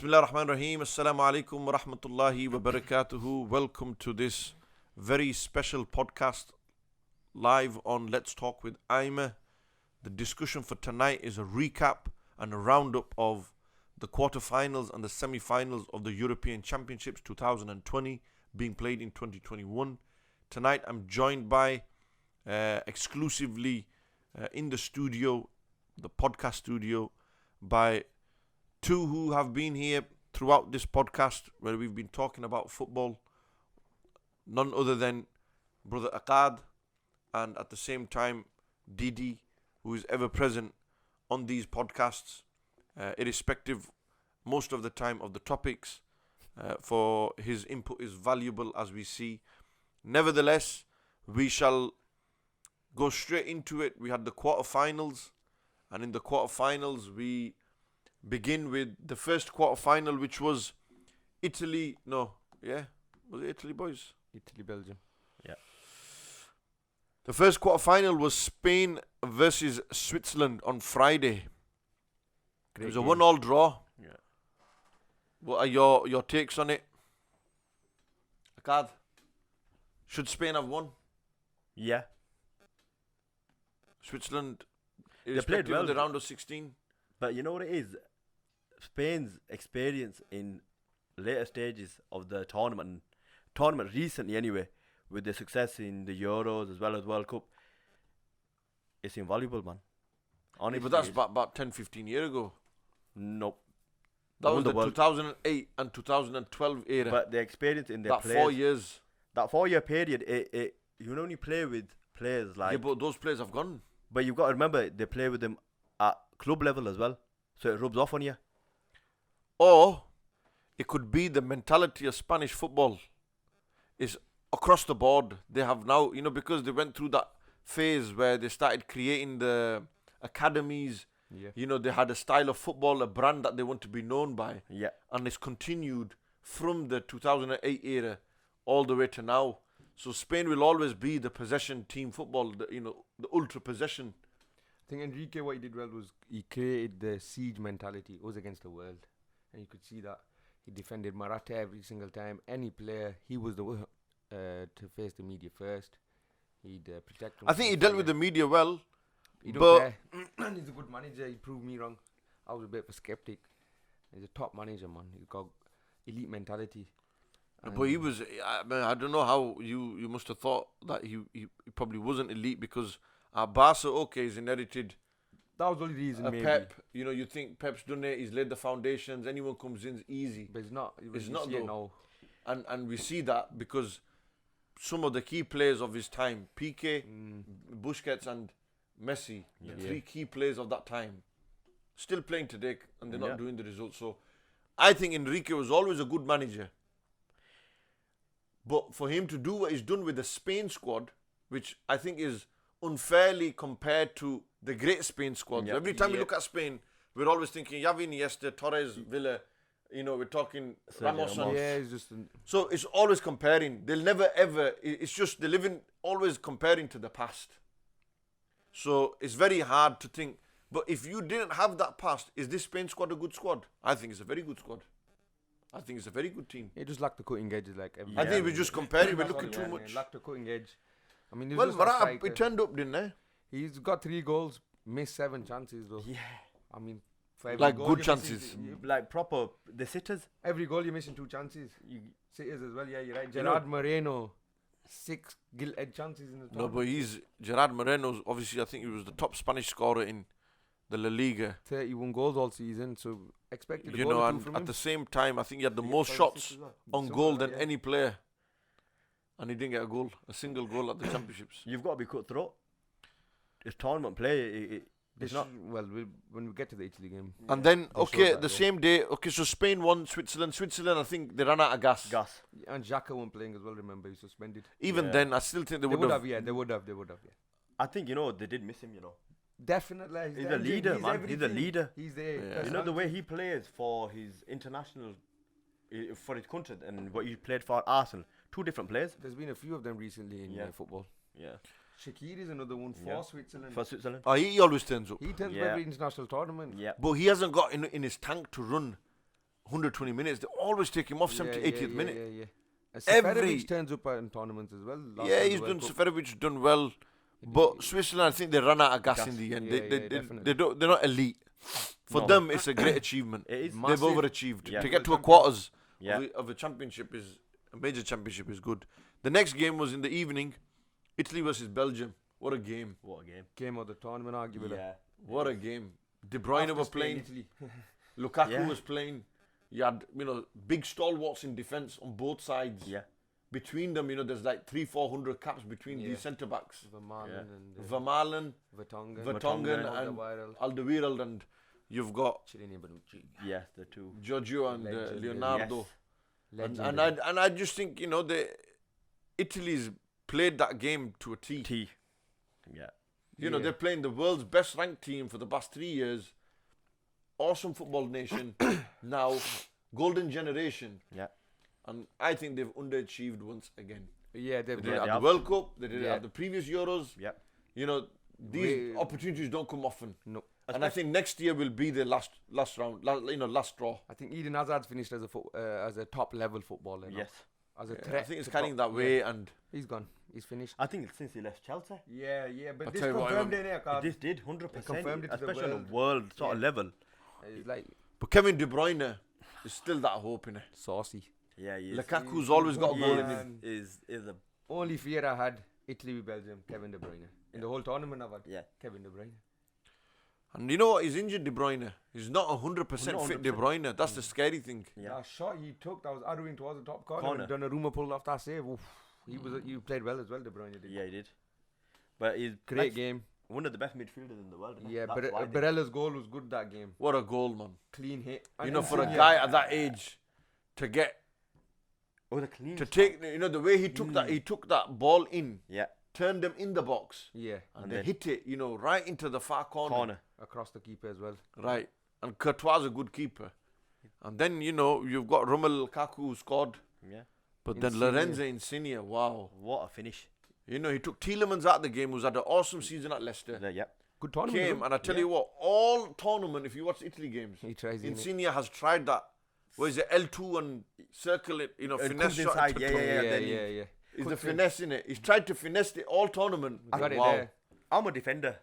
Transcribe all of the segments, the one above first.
Bismillah ar-Rahman ar-Rahim. Assalamu alaikum wa rahmatullahi wa barakatuhu. Welcome to this very special podcast live on Let's Talk with IMAH. The discussion for tonight is a recap and a roundup of the quarterfinals and the semi-finals of the European Championships 2020 being played in 2021. Tonight I'm joined by exclusively in the studio, the podcast studio, by two who have been here throughout this podcast where we've been talking about football. None other than Brother Aqad and at the same time Didi, who is ever present on these podcasts, irrespective most of the time of the topics, for his input is valuable as we see. Nevertheless, we shall go straight into it. We had the quarterfinals, and in the quarterfinals we begin with the first quarterfinal, which was Italy. Was it Italy, boys? Italy, Belgium. Yeah. The first quarterfinal was Spain versus Switzerland on Friday. It was a 1-1 draw. Yeah. What are your takes on it? Akad, should Spain have won? Yeah. Switzerland, They played well in the round of 16. But you know what it is? Spain's experience in later stages of the tournament recently anyway, with their success in the Euros as well as World Cup, it's invaluable, man. Honestly, But that's about 10-15 years ago. Nope. That was the the World- 2008 and 2012 era. But the experience in their that players, 4 years. that 4-year period, it you only play with players like. Yeah, but those players have gone. But you've got to remember, they play with them at club level as well, so it rubs off on you. Or it could be the mentality of Spanish football is across the board. They have now, because they went through that phase where they started creating the academies. Yeah. They had a style of football, a brand that they want to be known by. Yeah. And it's continued from the 2008 era all the way to now. So Spain will always be the possession team football, the ultra possession. I think Enrique, what he did well was he created the siege mentality. It was against the world. And you could see that. He defended Morata every single time. Any player, he was the one to face the media first. He'd protect them. I think he dealt with the media well. He don't but care. He's a good manager. He proved me wrong. I was a bit of a skeptic. He's a top manager, man. He's got elite mentality. But he was, I don't know how you must have thought that he probably wasn't elite, because Barca, he's inherited That was the only reason, maybe. Pep. You think Pep's done it, he's laid the foundations, anyone comes in, it's easy. But it's not. It's not, though. though. And we see that because some of the key players of his time, Piqué, Busquets and Messi, the three key players of that time, still playing today, and they're not doing the results. So I think Enrique was always a good manager. But for him to do what he's done with the Spain squad, which I think is unfairly compared to the great Spain squad. Yep. Every time we look at Spain, we're always thinking Xavi, Iniesta, Torres, Villa. We're talking Ramos. And Yeah, it's just. so it's always comparing. They'll never ever. It's just they're living always comparing to the past. So it's very hard to think. But if you didn't have that past, is this Spain squad a good squad? I think it's a very good squad. I think it's a very good team. It just lacked the cutting edge, like every. I think we're just comparing. We're That's looking what too it much. lacked the cutting edge. I mean, Well, Morata, it turned up, didn't it? he's got 3 goals, missed 7 chances though. Yeah. I mean, for every Like goal good you're missing, chances. Like proper, the sitters. Every goal you're missing 2 chances. You sitters as well. Yeah, you're right. You know- Gerard Moreno, 6 gilt-edged chances in the No, tournament. but Gerard Moreno's obviously. I think he was the top Spanish scorer in the La Liga. 31 goals all season, so expected a goal or two And from at him. the same time, I think he had the Yeah, most 5 or 6 shots as well. on Something goal like than that, yeah. any player, and he didn't get a single goal at the championships. You've got to be cutthroat. It's tournament play. They It's not. well, when we get to the Italy game. And then, They showed that the goal. same day, so Spain won Switzerland. Switzerland, I think they ran out of gas. Gas. And Xhaka wasn't playing as well, remember, he was suspended. Even Yeah. then, I still think they They would have. yeah, they would have, yeah. I think they did miss him. Definitely. He's a leader, man. He's a everything. leader. He's there. Yeah. You know the way he plays for his international, for his country, and what he played for Arsenal. 2 different players. There's been a few of them recently in Yeah. football. Yeah. Shaqiri is another one for Yeah. Switzerland. For Switzerland. Oh, he always turns up. He turns Yeah. every international tournament. Yeah. But he hasn't got in his tank to run 120 minutes. They always take him off 70th, 80th minute. Yeah. Every- Seferovic turns up in tournaments as well. last Yeah, time he's the done. World Cup. Seferovic done well, but Switzerland, I think they run out of gas in the end. Yeah, They definitely. they're not elite. For No. them, it's a great achievement. It is. They've Massive. overachieved. Yeah. To get to a Champions. quarters Yeah. of a championship is a major championship is good. The next game was in the evening, Italy versus Belgium. What a game! What a game. Game of the tournament, arguably. Yeah. What a game! De Bruyne After was Spain, playing. Italy. Lukaku Yeah. was playing. You had big stalwarts in defence on both sides. Yeah. Between them, there's like 300-400 caps between Yeah. these centre backs. Vermaelen Yeah. and Vermaelen, Vertonghen. Vertonghen, and Alderweireld. Alderweireld, and you've got Chiellini Bonucci. Yeah, the two. Giorgio and Legend, Leonardo. Yes. And I just think Italy's played that game to a T. T. Yeah. Yeah. They're playing the world's best ranked team for the past 3 years. Awesome football nation. Now, golden generation. Yeah. And I think they've underachieved once again. Yeah, They they've did it they at the have. World Cup. They did it Yeah. at the previous Euros. Yeah. These We- opportunities don't come often. No. And I think next year will be the last round, last straw. I think Eden Hazard's finished as a top level footballer. Now. Yes. As a Yeah, threat. I think it's to carrying top- that way, and He's gone. He's finished. I think it's since he left Chelsea. Yeah, but I'll this tell you what, confirmed Imam, it, innit? This did 100%. confirmed it to the especially on world. a world sort of Yeah. level. It's like but Kevin De Bruyne is still that hope in it. saucy. Yeah, he is. Lukaku's always got a He goal in Yeah. him. is a Only fear I had, Italy with Belgium, Kevin De Bruyne. In the whole tournament I've had, yeah. Kevin De Bruyne. And you know what? He's injured, De Bruyne. He's not 100% Not fit, De 100%. Bruyne. That's the scary thing. Yeah. That shot he took, that was arrowing towards the top corner. Corner. Donnarumma pulled off that save. Oof. He played well as well, De Bruyne did. Yeah, he did. But he's Great like game. one of the best midfielders in the world. Isn't Yeah, That's why they- Barella's goal was good that game. What a goal, man. Clean hit. For a guy at that age to the clean. take, the way he took that ball in, Yeah. turned them in the box, Yeah, and And they then- hit it, right into the far Corner. across the keeper as well. Right. And Courtois a good keeper. And then, you've got Romelu Lukaku who scored. Yeah. But then Insigne. Lorenzo Insigne, wow. What a finish. He took Tielemans out of the game, who's had an awesome season at Leicester. Yeah. Good tournament. Came, though. and I tell you what, all tournament, if you watch Italy games, He tries in it. Insigne has tried that. What is it, L2 and circle it, finesse comes shot. inside, to yeah, toe. yeah, Yeah, then yeah. Is the Quick finesse in it. He's tried to finesse it all tournament. He got it wow. there. I'm a defender.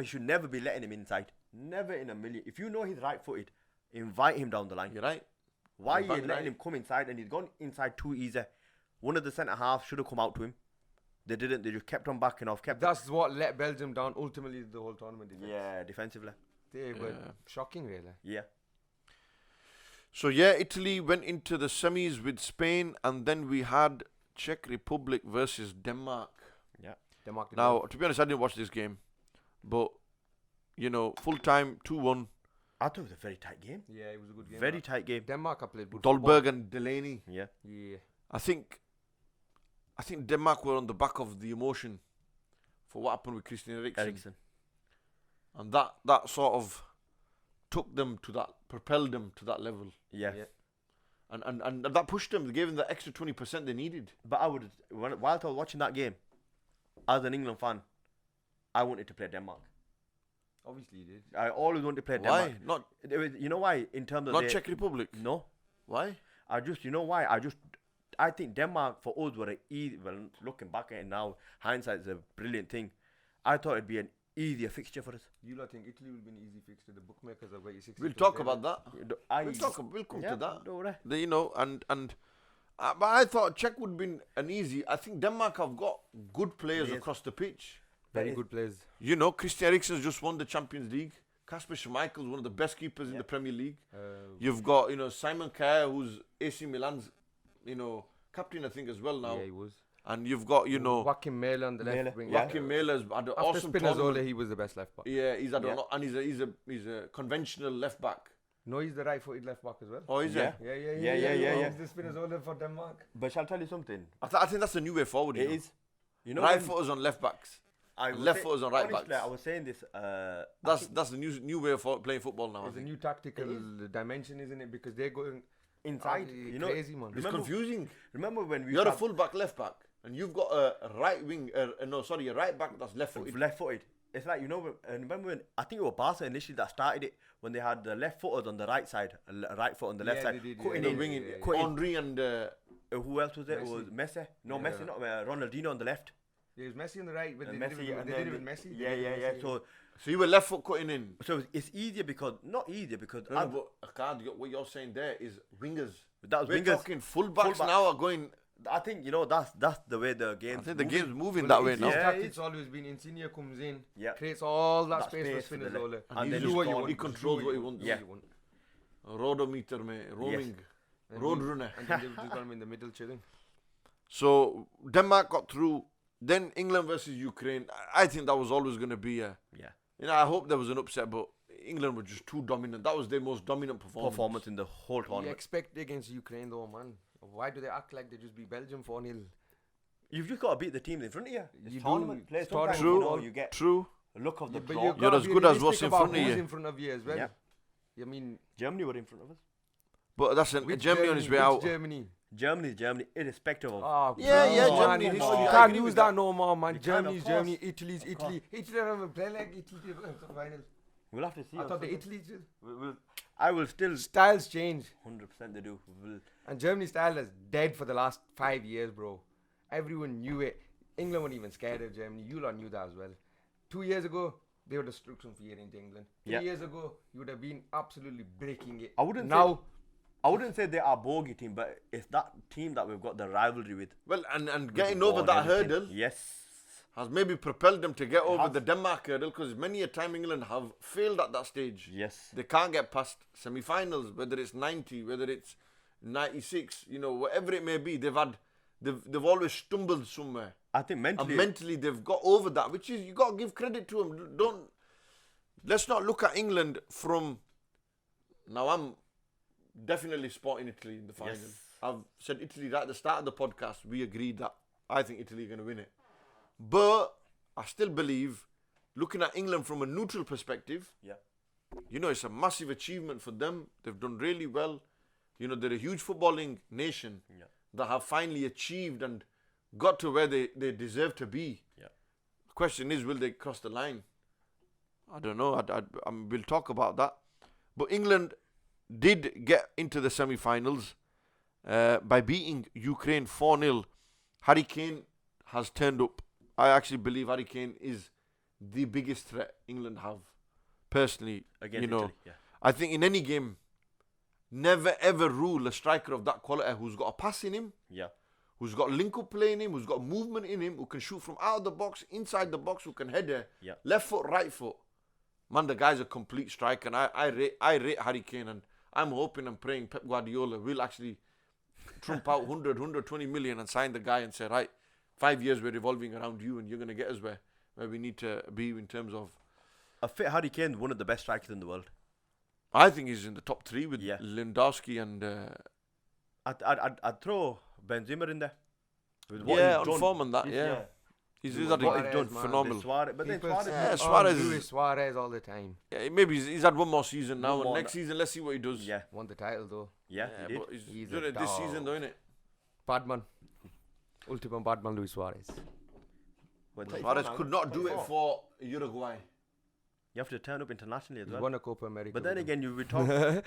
Should never be letting him inside. Never in a million. If you know he's right-footed, invite him down the line. You're right. Why are Back you line. letting him come inside and he's gone inside too easy? One of the centre halves should have come out to him. They didn't. They just kept on backing off. That's what let Belgium down ultimately the whole tournament. Didn't it? Yeah, defensively. They were Yeah. shocking, really. Yeah. So, yeah, Italy went into the semis with Spain, and then we had Czech Republic versus Denmark. Denmark did Now, well. to be honest, I didn't watch this game. But, full time, 2-1. I thought it was a very tight game. Yeah, it was a good game. Very that. tight game. Denmark have played good Dolberg and Delaney. Yeah. football. Yeah. I think Denmark were on the back of the emotion for what happened with Christian Eriksen. And that sort of propelled them to that level. Yeah. Yeah. And that pushed them, gave them the extra 20% they needed. But while I was watching that game, as an England fan, I wanted to play Denmark. Obviously, he did. I always wanted to play Why? Denmark. You know why? In terms of Not Czech Republic. No. Why? You know why? I think Denmark for us were easy. Well, looking back at it now, hindsight is a brilliant thing. I thought it'd be an easier fixture for us. You lot think Italy will be an easy fix to the bookmakers of 86? We'll talk about that. We'll We'll come yeah, to that. don't worry. But I thought Czech would be an easy. I think Denmark have got good players Yes. across the pitch. Very good players. Christian Eriksen's just won the Champions League. Kasper Schmeichel's one of the best keepers in the Premier League. You've got, Simon Kjaer, who's AC Milan's, captain, I think, as well now. Yeah, he was. And you've got, Joachim Mæhle on the Mæhle. left wing. Joachim Mæhle's had an After awesome Spinazzola, tournament. he was the best left back. Yeah, he's had Yeah. and he's a conventional left back. No, he's the right-footed left back as well. Oh, is Yeah. he? Yeah. He's the Spinazzola for Denmark. But shall I tell you something? I think that's the new way forward. It is. You know, Right when footers on left backs. I and was left say- footers on right honestly, backs. I was saying this. That's the new way of playing football now. I It's a think. new tactical dimension, isn't it? Because they're going inside. crazy, You know, man. It's remember- confusing. remember when we You're a had full back, left back, and you've got a right wing. A right back that's left footed. left-footed. it's like, you know, remember when, I think it was Barca initially that started it, when they had the left footers on the right side, right foot on the left side, they did, cutting The in. winging, cutting. Henry and Who else was it? It Messi. was Messi. No, Yeah. Messi, not Ronaldinho on the left. There's Messi on the right, but And they Messi, did it and with then Messi. yeah. So So you were left foot cutting in. it's easier because, not easier because No, but Akkad, what you're saying there is wingers. that was We're wingers. talking fullbacks Fullbacks. now are going. I think, you know, that's the way the game. I think the game's moving well, that way his now. Yeah. tactics always been Insigne comes in, Yeah. creates all that That space space for for the Spinazzola. left. And And he then just you he want, controls what he wants. Yeah. Roadometer, mate. Roaming. And Road he- runner. And then they've just got him in the middle chilling. So Denmark got through. Then England versus Ukraine. I think that was always going to be a. Yeah. You know, I hope there was an upset, but England were just too dominant. That was their most dominant performance in the whole What do you tournament. expect against Ukraine though, man? Why do they act like they just beat Belgium 4-0? You've just got to beat the teams in front of you. You It's tournament do. play. It's Sometimes, True. you know, you get True. a look of the But draw. you've You're gotta as be good as realistic what's in about front of who's you. in front of you as well. Yeah. I mean, Germany were in front of us. But that's which Germany on his way which out. Germany? Germany, irrespective of. Oh, Yeah, yeah, come on, Germany, You history, I can't agree use with that that. no more, man. You can, of Germany's course. Germany, Italy's Italy. Italy don't play like Italy to the final. We'll have to see. I on thought the Sunday. Italy did. I will still. Styles change. 100% they do. And Germany's style is dead for the last 5 years, bro. Everyone knew it. England weren't even scared of Germany. You lot knew that as well. 2 years ago, they would have struck some fear into England. 3 Yeah. years ago, you would have been absolutely breaking it. I wouldn't now. I wouldn't say they are a bogey team, but it's that team that we've got the rivalry with. Well, and With getting the over ball that and everything. hurdle Yes. has maybe propelled them to get over has. the Denmark hurdle, because many a time England have failed at that stage. Yes. They can't get past semi-finals, whether it's 90, whether it's 96, you know, whatever it may be. They've always stumbled somewhere. I think mentally. And mentally they've got over that, which is, you got to give credit to them. Let's not look at England from, now I'm definitely spotting Italy in the final. Yes. I've said Italy right at the start of the podcast. We agreed that I think Italy are going to win it. But I still believe, looking at England from a neutral perspective, Yeah. you know, it's a massive achievement for them. They've done really well. You know, they're a huge footballing nation Yeah. that have finally achieved and got to where they deserve to be. Yeah. The question is, will they cross the line? I don't know. We'll talk about that. But England did get into the semi-finals by beating Ukraine 4-0. Harry Kane has turned up. I actually believe Harry Kane is the biggest threat England have. Personally, Against you know, Italy. Yeah. I think in any game, never ever rule a striker of that quality who's got a pass in him, Yeah. who's got link-up play in him, who's got movement in him, who can shoot from out of the box, inside the box, who can header, Yeah. left foot, right foot. Man, the guy's a complete striker, and I rate Harry Kane, and I'm hoping and praying Pep Guardiola will actually trump out 120 million and sign the guy and say, right, 5 years we're revolving around you, and you're going to get us where we need to be in terms of. A fit Harry Kane, one of the best strikers in the world. I think he's in the top 3 with Yeah. Lewandowski and I'd throw Benzema in there. With yeah, he's on done. form and that, He's- yeah. He's What done he's done, man. phenomenal. But then People Suarez. say, Yeah, Suarez is- Luis Suarez all the time. Yeah, maybe he's had one more season now, One and more, next season let's see what he does. Yeah. Won the title though. Yeah, he did. but he's He's doing a it this dog. season, though, innit? Badman. Ultimate Badman, Luis Suarez. But Suarez could not do it for Uruguay. You have to turn up internationally as He's well. won a Copa America. But then with again, you talk. We're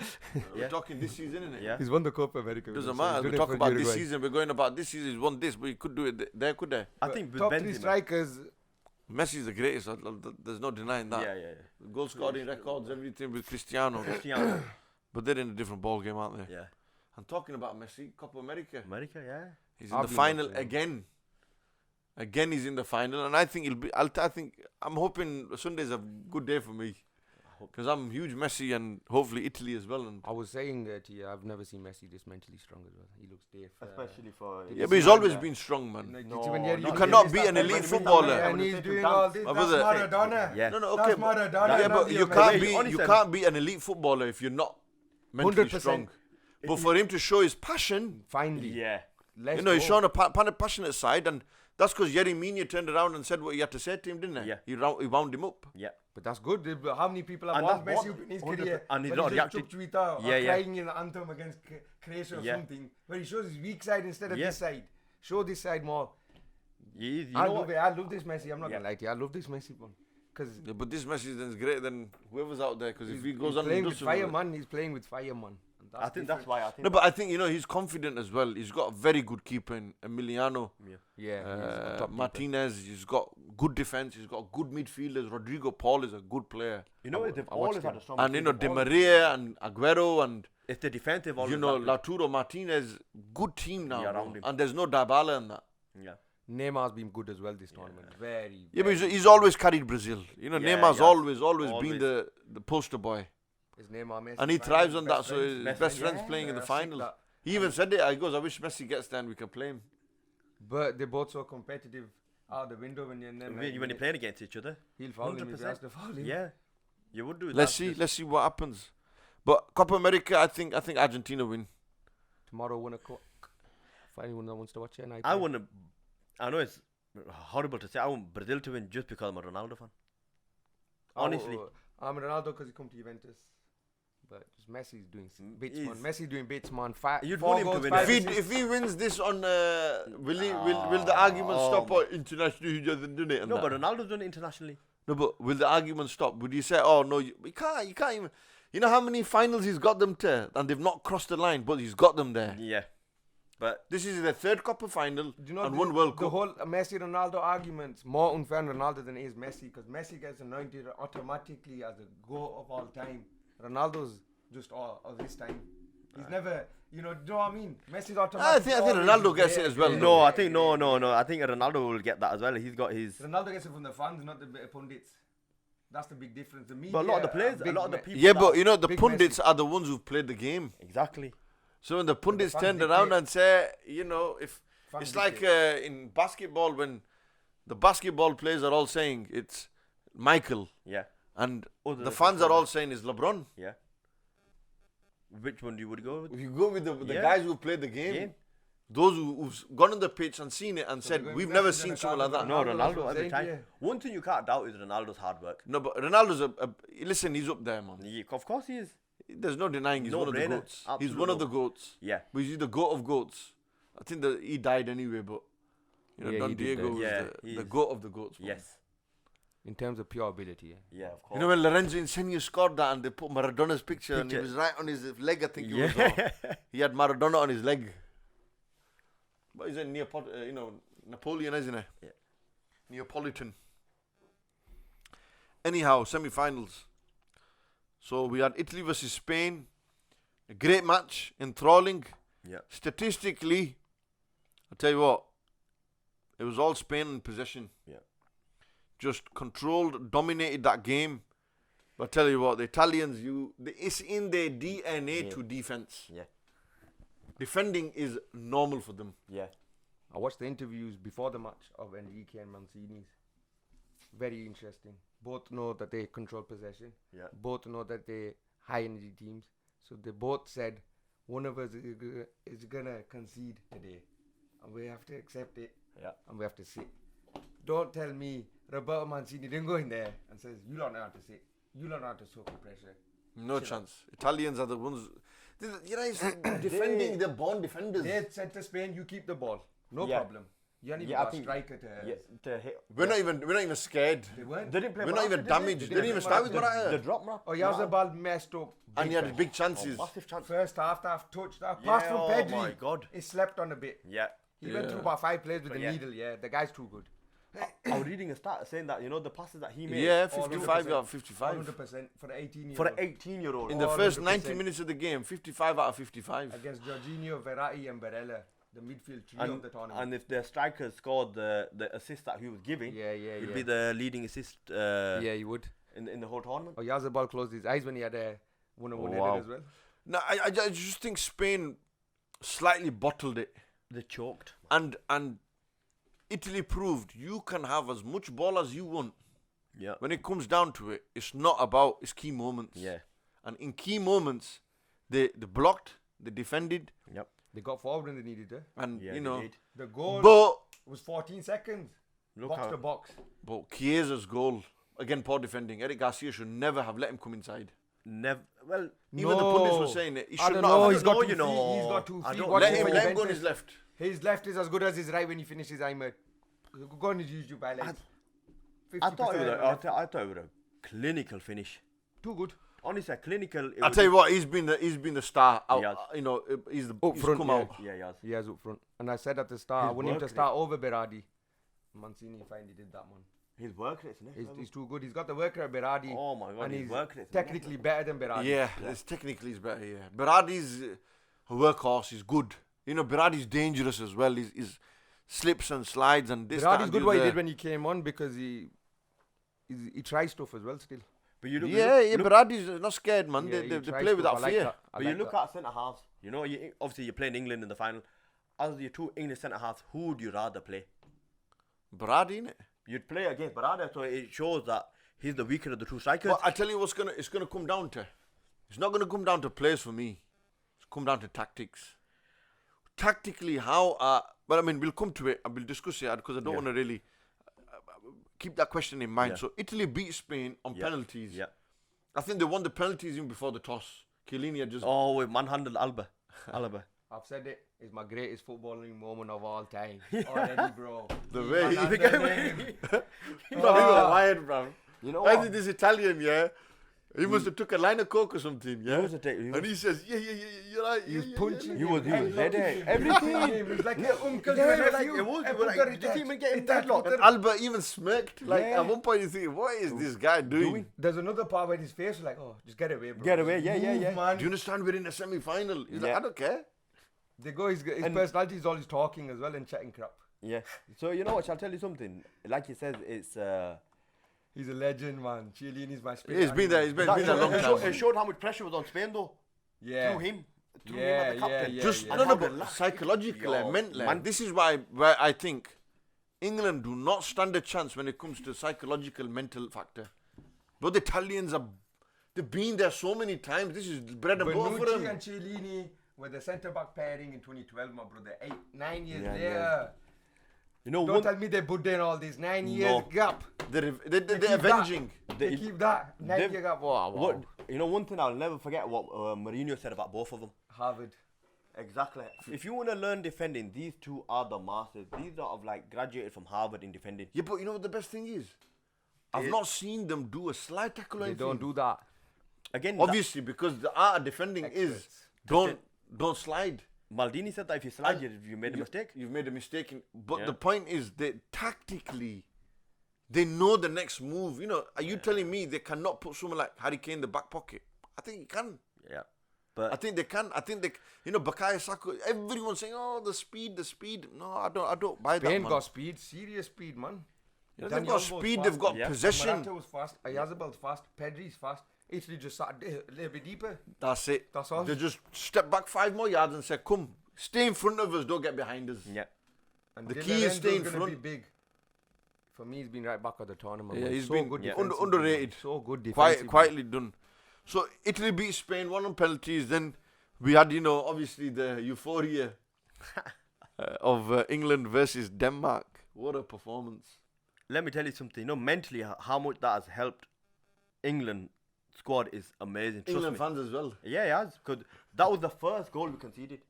Yeah. talking this season, innit? Yeah. he's won the Copa America. with Doesn't them, so he's matter. done We it talk for about this Uruguay. season. We're going about this season. He's won this, but he could do it there, could they? I think with Top 3 Benzema. strikers. Messi's the greatest. There's no denying that. Yeah. Goal scoring records, everything with Cristiano. Cristiano. But they're in a different ball game, aren't they? Yeah. I'm talking about Messi, Copa America. America, yeah. He's in I'll the be final watching him. again. Again, he's in the final, and I think he'll be. I'm hoping Sunday's a good day for me, because I'm huge Messi and hopefully Italy as well. And I was saying to you, I've never seen Messi this mentally strong as well. He looks stiff. Especially for. yeah, but he's always been strong, man. You cannot be an elite footballer. And he's doing all this. My That's brother- Maradona. Yeah. No, That's okay, Maradona. yeah, not but Leo you Messi. can't Hey, be honest you then. can't be an elite footballer if you're not mentally 100%. strong. But for him to show his passion, Finally. Yeah. Let's you know, he's go. shown a passionate side, and that's because Yerry Mina turned around and said what he had to say to him, didn't he? Yeah. He wound him up. Yeah. But that's good. How many people have And watched that's Messi what- in his 100%. career? And he's when not he just reacted. took Twitter or Yeah, yeah. crying in the anthem against Croatia or Yeah. something, where he shows his weak side instead of Yeah. this side. Show this side more. You I know love what? it. I love this Messi. I'm not Yeah. gonna lie to you. I love this Messi one. because Yeah, but this Messi then is greater than whoever's out there. Because if he goes he's on playing and with does something, fire, man. He's playing with fire, man. And I think that's different. why. I think. no, but I think he's confident as well. He's got a very good keeper in Emiliano. Yeah, he's a top Martinez. He's got good defense. He's got good midfielders. Rodrigo Paul is a good player. You know, they've I watched always had him. a strong. And midfield. Di Maria and Aguero and If the defensive, always Lautaro Martinez, good team now. Yeah, bro. around him. And there's no Dybala in that. Yeah. Neymar's been good as well this tournament. Very. Yeah, but very he's always carried Brazil. Yeah, Neymar's yes. always Always. been the poster boy. Is Neymar Messi And he fine? thrives on that. Best So friends? his Best best friends, friends playing in the sick final. that. He even said it. He goes, I wish Messi gets there and we can play him. But they're both so competitive out the window when you're in them. When you're playing against each other. He'll foul him if he 100%. has to foul him. Yeah. You would do that. Let's see what happens. But Copa America, I think Argentina win. Tomorrow, 1 o'clock. For anyone that wants to watch it, and I want to. I know it's horrible to say. I want Brazil to win just because I'm a Ronaldo fan. Honestly. I'm Ronaldo because he come to Juventus. But just Messi's doing bits, He's- man. Messi doing bits, man. You'd Four want him to goals, win five it. assists. If he wins this on, will the argument stop or internationally he hasn't done it? And No, that? but Ronaldo's done it internationally. No, but will the argument stop? Would you say, oh no, you can't even? You know how many finals he's got them to, and they've not crossed the line, but he's got them there. Yeah. But This is their third Copa final Do you know and the, one World the Cup. whole Messi Ronaldo argument's more unfair on Ronaldo than it is Messi because Messi gets anointed automatically as the GOAT of all time. Ronaldo's just all of this time. He's never, do you know what I mean? Messi's automatically. I think Ronaldo gets it as well. no, I think no. I think Ronaldo will get that as well. He's got his. Ronaldo gets it from the fans, not the pundits. That's the big difference. The media, But a lot of the are players, a big lot of the Me- people. Yeah, that- but the Big pundits are the ones who've played the game. exactly. So when the pundits fans turned around dictate. and say, if Fans it's like dictate. in basketball when the basketball players are all saying it's Michael Yeah. and Other the than fans are Cristiano. all saying it's LeBron. Yeah. Which one you would go with? If you go with the Yeah. guys who played the game, those who've gone on the pitch and seen it and So said, they're going we've Messi never than seen a someone like Ronaldo. that. No, Ronaldo, that's Ronaldo what I'm every saying to time. One thing you can't doubt is Ronaldo's hard work. No, but Ronaldo's listen, he's up there, man. Yeah, of course he is. There's no denying he's No one of the brainer. goats. He's Absolute one of no. the goats. Yeah. But he's the goat of goats. I think that he died anyway, but Yeah, Don he did Diego die. was Yeah, the he's- goat of the goats. man. Yes. In terms of pure ability, Yeah, of course. You know when Lorenzo Insigne scored that and they put Maradona's picture and he Picture. was right on his leg, I think it Yeah. was. Or he had Maradona on his leg. But he's a Napoleon, isn't he? Yeah. Neapolitan. Anyhow, semi-finals. So we had Italy versus Spain. A great match, enthralling. Yeah. Statistically, I'll tell you what, it was all Spain in possession. Yeah. Just controlled, dominated that game. But I tell you what, the Italians, it's in their DNA Yeah. to defense. Yeah. Defending is normal for them. Yeah. I watched the interviews before the match of Enrique and Mancini's. Very interesting. Both know that they control possession. Yeah. Both know that they high energy teams. So they both said one of us is gonna concede today, and we have to accept it. Yeah. And we have to sit. Don't tell me Roberto Mancini didn't go in there and says you don't know how to sit. You don't know how to soak the pressure. No Chill chance. Italians are the ones. It's defending. They're born defenders. They said to Spain, you keep the ball, no Yeah. problem. You don't even Yeah, I got a think- striker to. Yeah. To hit. We're not even scared. They weren't. They didn't play. We're not Morata, even did damaged. They They didn't even start with The Morata. drop, man. Oh, Yazabal messed up. And he had big Oh, chances. massive chance. First half touch, that Yeah, pass from oh Pedri. my God. He slept on a bit. Yeah. He went Yeah. through about 5 plays with But the yeah. needle. Yeah, the guy's too good. I was reading a stat saying that the passes that he made. Yeah, all 55 100%. out of 55. 100% for the 18-year-old. For an 18-year-old. In the all first 100%. 90 minutes of the game, 55 out of 55. Against Jorginho, Verratti, and Barella, the midfield trio of the tournament. And if the striker scored the assist that he was giving, yeah, he'd be the leading assist yeah, he would. in the whole tournament. Oh, Yazabal closed his eyes when he had a one-on-one Oh, wow. header as well. No, I just think Spain slightly bottled it. They choked. And Italy proved you can have as much ball as you want. Yeah. When it comes down to it, it's not about its key moments. Yeah. And in key moments, they blocked, they defended, Yep. They got forward when they needed to. and Yeah, you they know. did. The goal But was 14 seconds. Look Box how to box. Chiesa's goal, again, poor defending. Eric Garcia should never have let him come inside. never. Well, Even the pundits were saying it. He I should don't not know. have. He's got know, 2 you feet. know. He's got 2 I feet. don't Watch Let him him for go on Juventus. his left. His left is as good as his right when he finishes IMAH. Go on his YouTube highlights. I thought it was left. I thought it was a clinical finish. Too good. Honestly, a clinical. I tell you what, he's been the star. He has. You know, he's Up he's front, come yeah. out. Yeah, he has. He has up front. And I said at the start, I His want him to work start over Berardi. Mancini finally did that, man. His work rate, isn't it? He's too good. He's got the work rate of Berardi. Oh my god, and his he's work rate. technically better than Berardi. Yeah, it's technically he's better. Yeah, Berardi's a workhorse. He's good. You know, Berardi's dangerous as well. He's slips and slides and this. that, Berardi's and good the what he other. did when he came on because he tries stuff as well still. But you look, Yeah, Berardi's not scared, man. Yeah, they he they tries play with stuff. that I like fear. that. I But like you look that. at centre halves. You know, obviously you're playing England in the final. As your two English centre halves, who would you rather play? Berardi, innit? You'd play against Barada, so it shows that he's the weaker of the two strikers. But I tell you it's gonna come down to. It's not gonna come down to players for me. It's come down to tactics. Tactically, how? But I mean, we'll come to it and we'll discuss it because I don't want to really keep that question in mind. Yeah. So Italy beat Spain on penalties. Yeah. I think they won the penalties even before the toss. Chiellini had just. Oh, we manhandled Alba. I've said it. It's my greatest footballing moment of all time. Already, bro. The way he Man, became. that's the name. He was wired, bro. You know I what? think this Italian, yeah. He must have took a line of coke or something, yeah. was a take- he and was- he says, yeah, you're right. He was punching He was him, dead. headlocking him, Everything. He was like, uncle, Yeah, to a like, nephew, it was- a like, brother, did you even get him it had deadlocked? to- And Alba even smirked. Like Yeah. at one point, you think, what is this guy doing? There's another part where his face was like, oh, just get away, bro. Get away, Just yeah, move, yeah. Man. Do you understand? We're in a semi-final. He's like, Yeah. I don't care. They go, his And- personality is always talking as well and chatting crap. Yeah. So you know what? Shall I tell you something? Like he says, it's. He's a legend, man. Chiellini's my spirit. Yeah, he's been there. He's been there a long It time. showed how much pressure was on Spain though. Yeah. Through him. Through him Yeah, as the captain. yeah, Just yeah. no, And how but relaxed- psychologically, Yo, mentally. man. This is why I think England do not stand a chance when it comes to psychological mental factor. But the Italians they've been there so many times. This is bread and butter for Bonucci them. and Chiellini were the centre back pairing in 2012, my brother. 9 years Yeah, later. yeah. You know, Don't one, tell me they put in all these 9 years No. gap. They're keep avenging. They keep that 9 they've- year gap. Wow, wow. what, you know, one thing I'll never forget what Mourinho said about both of them. Harvard. Exactly. If you want to learn defending, these two are the masters. These are like graduated from Harvard in defending. Yeah, but you know what the best thing is? I've not seen them do a slide tackle or They anything. don't do that. Again, Obviously, because the art of defending is Experts. don't slide. Maldini said that if you slide, you made a mistake. You've made a mistake. But Yeah. the point is that tactically, they know the next move. You know, are you telling me they cannot put someone like Harry Kane in the back pocket? I think he can. Yeah. I But think they can. I think Bukayo Saka. Everyone's saying, "Oh, the speed." No, I don't buy that. Spain Man. got speed, serious speed, man. Yeah, Dani they've got Olmo's speed. fast. They've got Yeah. possession. Morata was fast. Ayazabal's fast. Pedri's fast. Italy just sat a little bit deeper. That's it. That's all. They just step back 5 more yards and say, "Come, stay in front of us. Don't get behind us." yeah, And The Di key is stay in Lorenzo's gonna front. be big. For me, he's been right back at the tournament. Yeah, man. he's so been good yeah. defensively, underrated. man. So good defensively. Quietly done. So Italy beat Spain, won on penalties. Then we had, obviously the euphoria of England versus Denmark. What a performance! let me tell you something. You know, mentally, how much that has helped England squad is amazing. Trust England me. fans as well. Yeah, it has. Because that was the first goal we conceded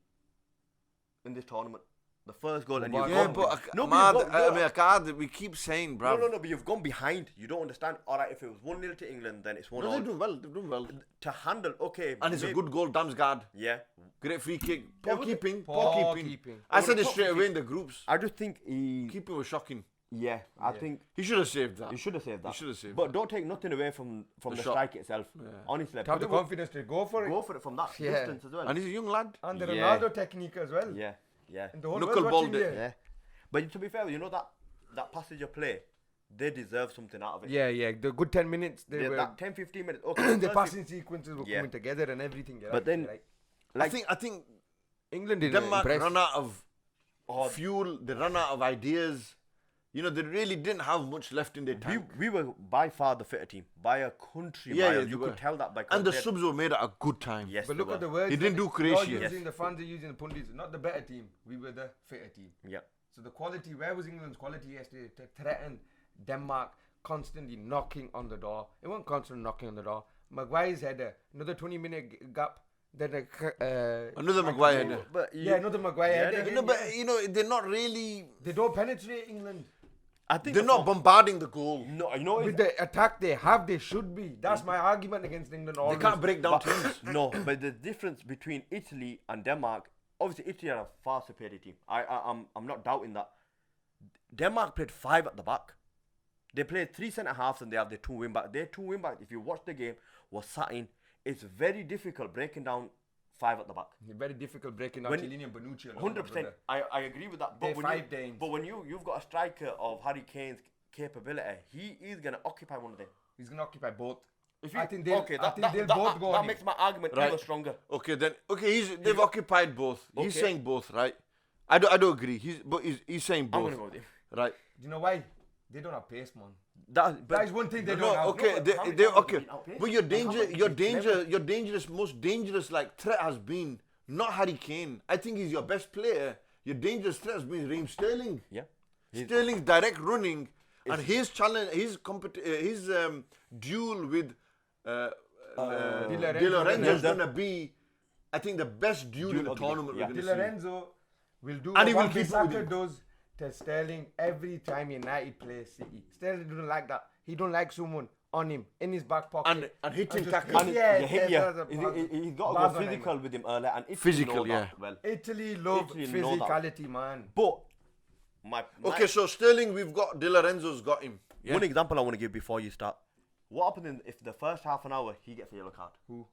in this tournament. The first goal, and you've Yeah, gone. but No, man, but you've I can't. We keep saying, bro. no, but you've gone behind. You don't understand. All right, if it was 1-0 to England, then it's 1-0. No, they're doing well. They're doing well. To handle, okay. And it's a maybe- good goal, Damsgaard. Yeah. Great free kick. Yeah, Poor but keeping. Poor Poor keeping. keeping. I said it Poor straight keeping. away in the groups. I just think he. Keeping was shocking. Yeah, I think He should have saved that. he should have saved that. He should have saved But don't take nothing away from the shot. strike itself. Honestly, To have the put it- confidence to go for it. go for it from that Yeah. distance as well. And he's a young lad. And the Yeah. Ronaldo technique as well. Yeah, yeah, And the whole Knuckle world balled watching it. you. yeah. But to be fair, you know that passage of play, they deserve something out of it. Yeah, yeah. The good 10 minutes, they Yeah, were that 10-15 minutes. Okay, the first passing sequences were Yeah. coming together and everything. Yeah, But then, right. I think England did Denmark impress. run out of Oh, fuel. They run out of ideas. They really didn't have much left in their tank. we were by far the fitter team by a country Yeah, mile. yeah, You they could were. tell that by And the compared- subs were made at a good time. Yes, But they look were. at the words. He didn't do You're Croatia. using Yes. the fans are using the pundits, not the better team. We were the fitter team. Yeah. So the quality, where was England's quality yesterday to threaten Denmark, constantly knocking on the door? It wasn't constantly knocking on the door. Maguire's header, another 20-minute gap. Then Another Maguire header. But yeah, another Maguire Yeah, header. they- But they're not really. They don't penetrate England. I think they're not bombarding the goal. No, you know With the attack they have, they should be. That's my argument against England. They Always. can't break down teams. No, but the difference between Italy and Denmark, obviously Italy are a far superior team. I'm not doubting that. Denmark played 5 at the back. They played 3 centre halves and they have their 2 wing back. Their 2 wing back, if you watch the game, was sat in. It's very difficult breaking down 5 at the back. Very difficult breaking down When- Chiellini and Bonucci. alone, 100%. brother. I agree with that. They're But when, five you, Danes. but when you've got a striker of Harry Kane's capability, he is going to occupy one of them. He's gonna occupy both. If I think they'll, okay, I think they'll both go that on makes him. my argument Right. even stronger. Okay, then. Okay, they've occupied both. He's Okay. saying both, right? I don't agree. He's saying I'm both, going to go with him. right? Do you know why? They don't have pace, man. That That is one thing they No, don't have. okay, but they, how many they times have okay. they been outpaced? But your And how danger, much your is danger, never- your dangerous, most dangerous like threat has been not Harry Kane. I think he's your best player. Your dangerous threat has been Raheem Sterling. Yeah. Sterling's direct running and his challenge, his duel with Di Lorenzo is gonna be, I think, the best duel in the of the game, tournament yeah. we're Di gonna see. Lorenzo will do And he will what keep it with Bissaka him. does to Sterling every time United plays City. Sterling doesn't like that. He don't like someone on him in his back pocket. And hitting just tackles. hit- Yeah, there's a he's got to bars go on him. physical with him earlier. And Italy Physical, know yeah. that well. Italy love Italy know that. physicality, man. But my Okay, so Sterling, we've got Di Lorenzo's got him. Yeah. one example I want to give before you start. What happens if the first half an hour he gets a yellow card? Who?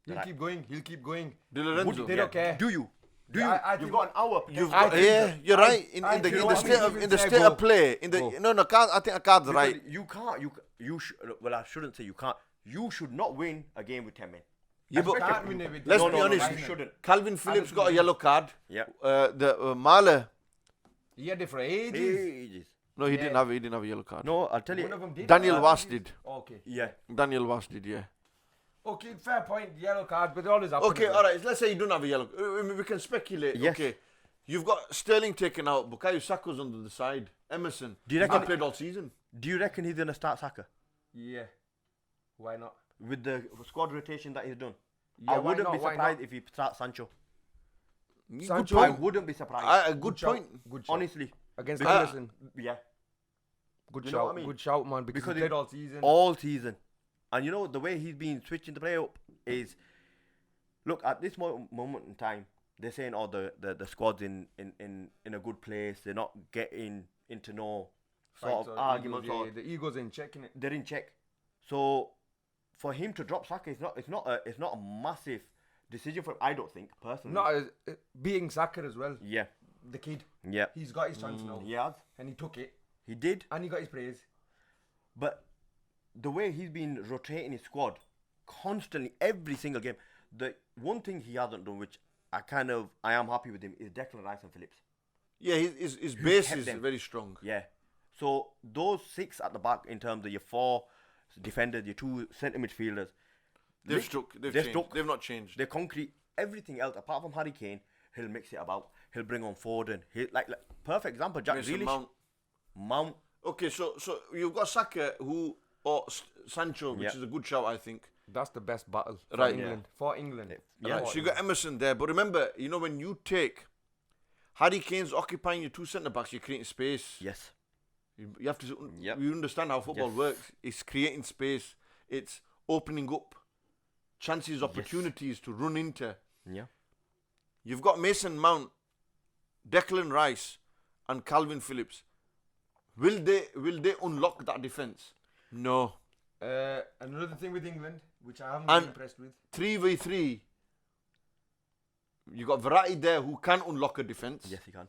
He'll Right. keep going. He'll keep going. Di Lorenzo. They don't care. Do you? Do Yeah, you? I You've think- got an hour. You've I got, think yeah, so. you're right. In, I in the think in the so. state I of think in the it's state go. of play. In the Go. no, I think a card's Because right. You can't. Well, I shouldn't say you can't. You should not win a game with 10 men. Yeah, but Can't win it with let's the- be no, honest. you shouldn't. Calvin Phillips got a agree. yellow card. Yeah. The Mahler. He had it for ages. Ages. No, he Yeah. didn't have. He didn't have a yellow card. No, I'll tell One you. of them did. Daniel have Wass ages. did. Okay. Yeah. Daniel Wass did. Yeah. Okay, fair point. Yellow card, but they always happen. Okay, all right. Let's say you don't have a yellow. We can speculate. Yes. Okay. You've got Sterling taken out. Bukayo Saka's on the side. Emerson. Do you He's not reckon- played all season. Do you reckon he's gonna start Saka Yeah. Why not? with the squad rotation that he's done? Yeah, I why wouldn't not? be Why surprised not? if he starts Sancho. Sancho- Good I point. wouldn't be surprised. Good shout. point. Good shout. Honestly, Against Because- Emerson. yeah. Good You know shout. what I mean? Good shout, man. Because Because he played all season. All season, and you know the way he's been switching the play up is. Look, at this moment in time, they're saying, "Oh, the squad's in a good place. They're not getting into no sort Fights of or arguments. egos, Or yeah, the ego's in checking it. they're in check." So, for him to drop Saka, it's not a massive decision for him, I don't think personally. Not beating Saka as well. Yeah, The kid. yeah, He's got his chance now. he has. And he took it. He did, And he got his praise. but the way he's been rotating his squad constantly every single game, the one thing he hasn't done, which I am happy with him, is Declan Rice and Phillips. Yeah, his base kept is them? very strong. Yeah. So those 6 at the back, in terms of your 4 defenders, your 2 centre midfielders, They've stuck. They've they're changed. stuck. They've not changed. they're concrete. Everything else, apart from Harry Kane, he'll mix it about. He'll bring on Foden. Like perfect example, Jack Mason Grealish, Mount. Okay, so you've got Saka or Sancho, which Yeah. is a good shout, I think. That's the best battle for Right. England. For England. Yeah. Right, so you got Emerson there, but remember, when you take Harry Kane's occupying your 2 centre backs, you're creating space. Yes. You have to. Yep. You understand how football Yes. works. It's creating space. It's opening up chances, opportunities to run into. Yeah. You've got Mason Mount, Declan Rice, and Calvin Phillips. Will they unlock that defense? No. Another thing with England, which I haven't And- been impressed with. 3v3. You got Verratti there who can unlock a defense. Yes, he can.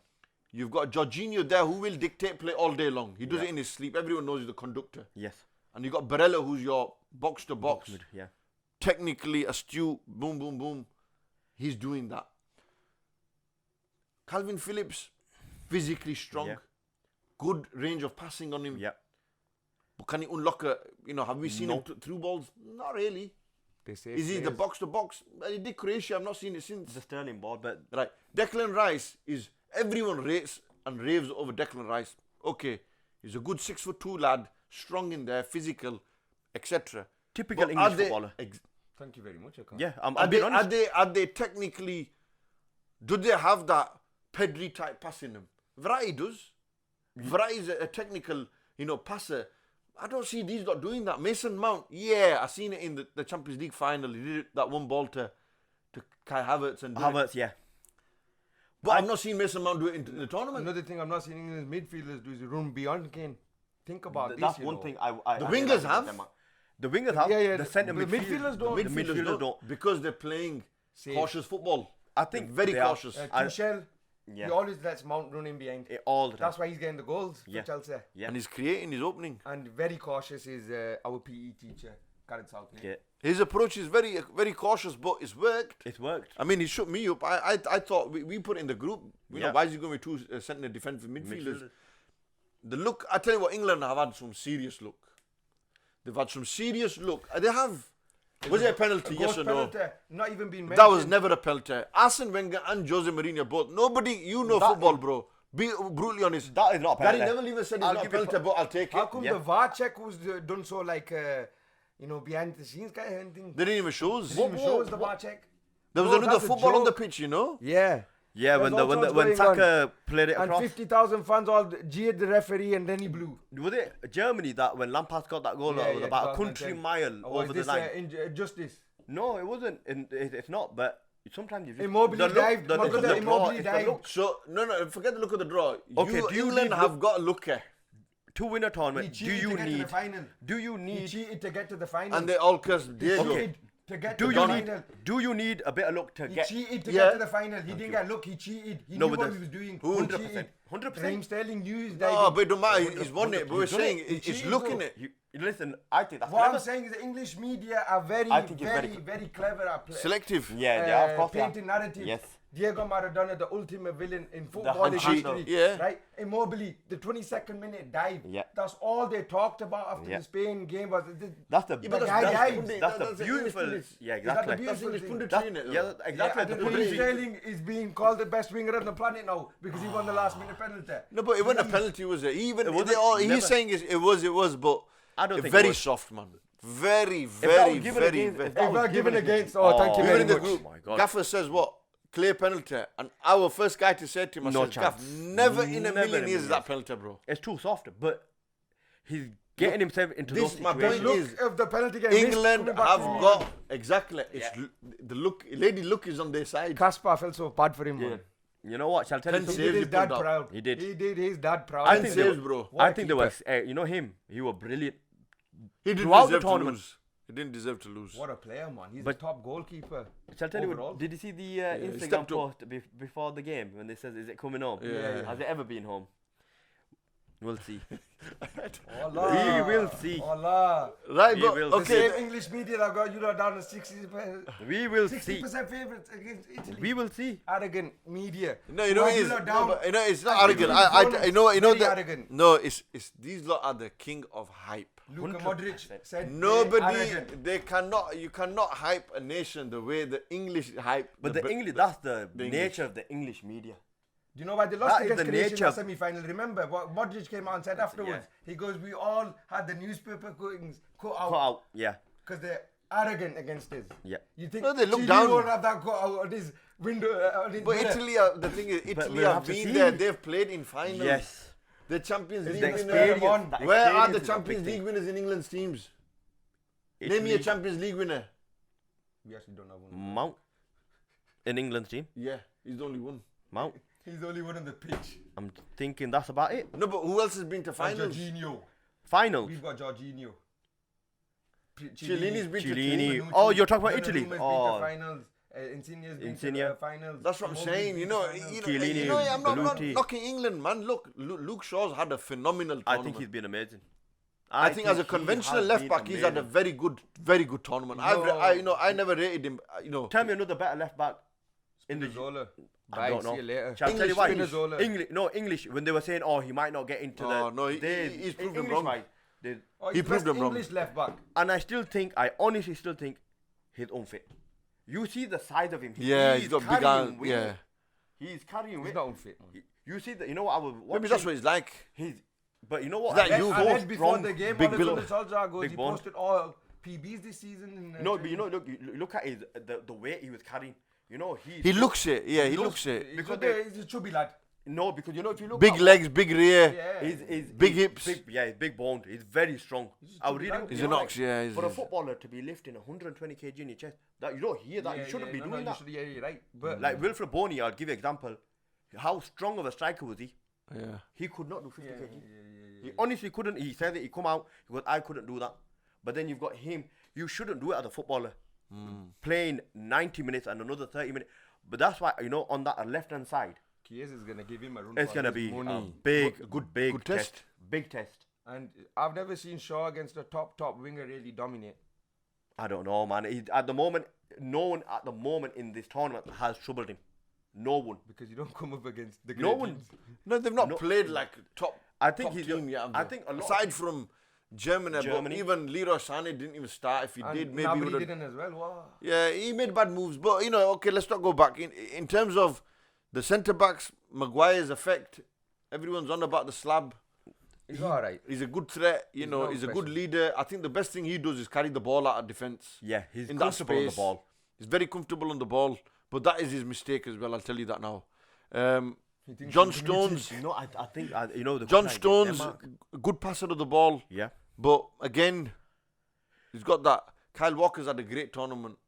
You've got Jorginho there who will dictate play all day long. He does Yeah. it in his sleep. Everyone knows he's the conductor. Yes. And you got Barella who's your box to box, Mid, yeah. technically astute. Boom, boom, boom. He's doing that. Calvin Phillips, physically strong, Yeah. good range of passing on him. Yeah. But can he unlock a? Have we seen No. him through balls? Not really. They say Is he the players- box to box? Well, he did Croatia. I've not seen it since. The Sterling ball, but Right. Declan Rice is everyone rates and raves over Declan Rice. Okay, he's a good 6'2" lad, strong in there, physical, etc. typical But English footballer. Thank you very much. I can't. Yeah, I'm Are being they, honest. are they technically? Do they have that Pedri type pass in them? Verratti does. Varane is a technical, passer. I don't see these lot doing that. Mason Mount, I seen it in the Champions League final. He did it, that one ball to Kai Havertz and Havertz, yeah. But I've not seen Mason Mount do it in the tournament. Another thing I'm not seeing in midfielders do is run beyond Kane. Think about this. That's one thing I The wingers have. The wingers have. Yeah, The centre the midfielders midfielders don't. The midfielders don't. Because they're playing Safe. cautious football. I think They're very they are. cautious. Tuchel, Yeah. he always lets Mount run in behind. All the time. That's why he's getting the goals Yeah. for Chelsea. Yeah. And he's creating his opening. And very cautious is our PE teacher, Gareth Southgate. Yeah. His approach is very, very cautious, but it's worked. It's worked. I mean, he shut me up. I thought we put in the group. You know, Yeah. why is he going with two centre defensive midfielders? The look, I tell you what, England have had some serious look. They've had some serious look. They have. Was it a penalty? Yes or no? Penalty, not even been mentioned. That was never a penalty. Arsene Wenger and Jose Mourinho both. Nobody, football, bro. Be brutally honest. That is not a Gary penalty. Neville even said it's I'll not a give it penalty, but I'll take How it. come Yeah. the VAR check was done so behind the scenes kind of thing? They didn't even show us. Didn't even show us the VAR check. There was Bro, another that's a football on the joke. pitch, Yeah. Yeah, There's when all sorts when going Saka played it And across. 50,000 fans all jeered the referee and then he blew. Was it Germany that when Lampard got that goal, it was about a country 2010. mile Or over is the this, line? injustice? No, it wasn't. It's not. But sometimes you just Immobile the look- dived. the My look- brother the Immobile draw, it's the dived. look. So, no, forget the look of the draw. Okay, do you England need have got a look here. To win a He tournament, do cheated you to get to the need? final. Do you He need? cheated to get to the final. And they all cursed Diego. He cheated to get Do to you the need? final. Do you need a bit of luck to He get? cheated to Yeah. get to the final. He didn't get look. He cheated. He No, knew but what the- he was doing. 100%. He 100%. Raheem Sterling knew his No, diving. but it don't matter. He's won it. But we're He's done saying it. it's cheated, looking bro. it. Listen, I think that's What clever. I'm saying is the English media are very, I think it's very, very- very clever at Selective. Yeah, yeah, of course. painting narrative. Yes. Diego Maradona, the ultimate villain in football hand cheat, history. yeah. Right? Immobile, the 22nd minute dive. Yeah. That's all they talked about after Yeah. the Spain game was That's the Yeah, but The guy that's died. pundit- that's the that's beautiful. English pundits. Yeah, Is that the exactly. That's beautiful English thing? punditry, That's, innit? yeah, exactly. Yeah, the and Raheem punditry. Sterling is being called the best winger on the planet now because he won the last minute penalty. No, but it wasn't a penalty, was it? Even It wasn't, they all, never. he's saying it was, but I don't think it very was. soft, man. Very, If that very, was given very, against- very. if that If was I given given against, thank you Oh, We were very in the much. group. Oh my God. Gaffer says what? Clear penalty. And our first guy to say to him, I No said, chance. Gaff, never in a Never million in a years is million that penalty, bro. It's too soft, but he's getting himself into this those my point situations. is- Look of the penalty getting missed, England coming back have from- got exactly. It's the look. Lady look is on their side. Caspar felt so bad for him, Yeah. man. You know what? Shall I tell you Ten He something? did saves his he dad pulled out. proud. He did. He did his dad proud. I Ten think saves, they- bro. What I a think there keeper. was, you know him. He was brilliant. He didn't throughout the deserve to tournament. lose. He didn't deserve to lose. What a player, man. He's But- the top goalkeeper. Shall I tell you? Overall. Did you see the he Instagram stepped up. post before the game when they says, "Is it coming home? Yeah. Has it ever been home?" We'll see. Allah. We will see. Allah. Right, We but will The okay. same English media that got you lot down to 60%, We will see. 60% favourites against Italy. We will see. Arrogant media. No, you know Got it is. lot No, down. but, you know it's not I think arrogant. his opponents I know very that. arrogant. No, it's these lot are the king of hype. Luka 100%. Modric said they're Nobody, arrogant. they cannot. You cannot hype a nation the way the English hype. But the English, that's the the nature of the English media. Do you know why they lost That is against the Croatia in nature the of- semi-final? Remember what Modric came out and said afterwards? He goes, we all had the newspaper cuttings cut Cut out out. Yeah. because they're arrogant against us. Yeah. You think No, they look Chile down. won't have that cut out on his window? On his But mirror? Italy, the thing is, Italy we'll have have to been see. there. They've played in finals. Yes. The Champions It's League the winners. experience. That Where are experience the is a big Champions thing. League winners in England's teams? Name me a Italy, Champions League winner. We actually don't have one. Mount in England's team. Yeah, he's the only one. Mount. He's the only one on the pitch. I'm thinking that's about it. No, but who else has been to And finals? Jorginho. Finals. We've got Jorginho. Cellini's been to Chiellini. two. Oh, you're talking about Donnarumma's Italy. been to Oh. finals. Insigne's been to Insigne. finals. That's what I'm Immobile's saying. been You to know, finals. Chiellini, I'm not Beluti. knocking England, man. Look, Luke Shaw's had a phenomenal I tournament. think he's been amazing. I think as a he conventional has left been back, he's had a amazing. very good tournament. I never rated him. Tell me another better left back in the. Spinazzola. I Bye, don't see know. you later. Shall I tell you why? Spinazzola. English. When they were saying, "Oh, he might not get into Oh, the," no, he's they- proved them English wrong. might. They- Oh, He he's proved best them wrong. English left back. And I honestly still think he's unfit. You see the size of him. Yeah, he's got big carrying arms. weight. Yeah, He's carrying He's weight. not unfit, man. You see that? You know what I was watching? maybe that's what he's like. He's. But you know what? Is that He's you? I so read before strong. the game, big all build- of a sudden Solskjaer goes, Big he bone. posted all PBs this season. In, No, but you know, look at his the weight he was carrying. You know, He looks it. Yeah, he looks it. Because because he's a chubby lad. No, because you know if you look Big at legs, big rear. Yeah. he's Big hips. he's big boned. He's very strong. I would really. He's you an know, ox, yeah. For a footballer to be lifting 120 kg in your chest, that you don't hear that. You shouldn't be doing that. Yeah, you're right. But Like Wilfred Boney, I'll give you an example. How strong of a striker was he? Yeah. He could not do 50 kg. He honestly couldn't. He said that he come out. He goes, I couldn't do that. But then you've got him. You shouldn't do it as a footballer. Playing 90 minutes and another 30 minutes. But that's why, you know, on that left hand side, Chiesa is gonna give him a run. it's for gonna his be money. a big good test. Big test. And I've never seen Shaw against a top winger really dominate. I don't know, man. At the moment, no one at the moment in this tournament has troubled him. No one. Because you don't come up against the No great one. teams. No, they've not played like top. I think top he's. team yet, have I they? think a lot. Aside from Germany, Germany. but even Leroy Sané didn't even start. If he And did, maybe Gnabry would have. didn't as well. Wow. Yeah, he made bad moves, but you know, okay, let's not go back. In terms of the centre backs, Maguire's effect, everyone's on about the slab. He's alright. He's a good threat, you know. no He's a special. good leader. I think the best thing he does is carry the ball out of defence. Yeah, he's in that comfortable on the space. ball. He's very comfortable on the ball, but that is his mistake as well. I'll tell you that now. He thinks John he's gonna Stones, You know, I think you know the John good night, Stones, Denmark. good passer of the ball, Yeah. but again, he's got that. Kyle Walker's had a great tournament.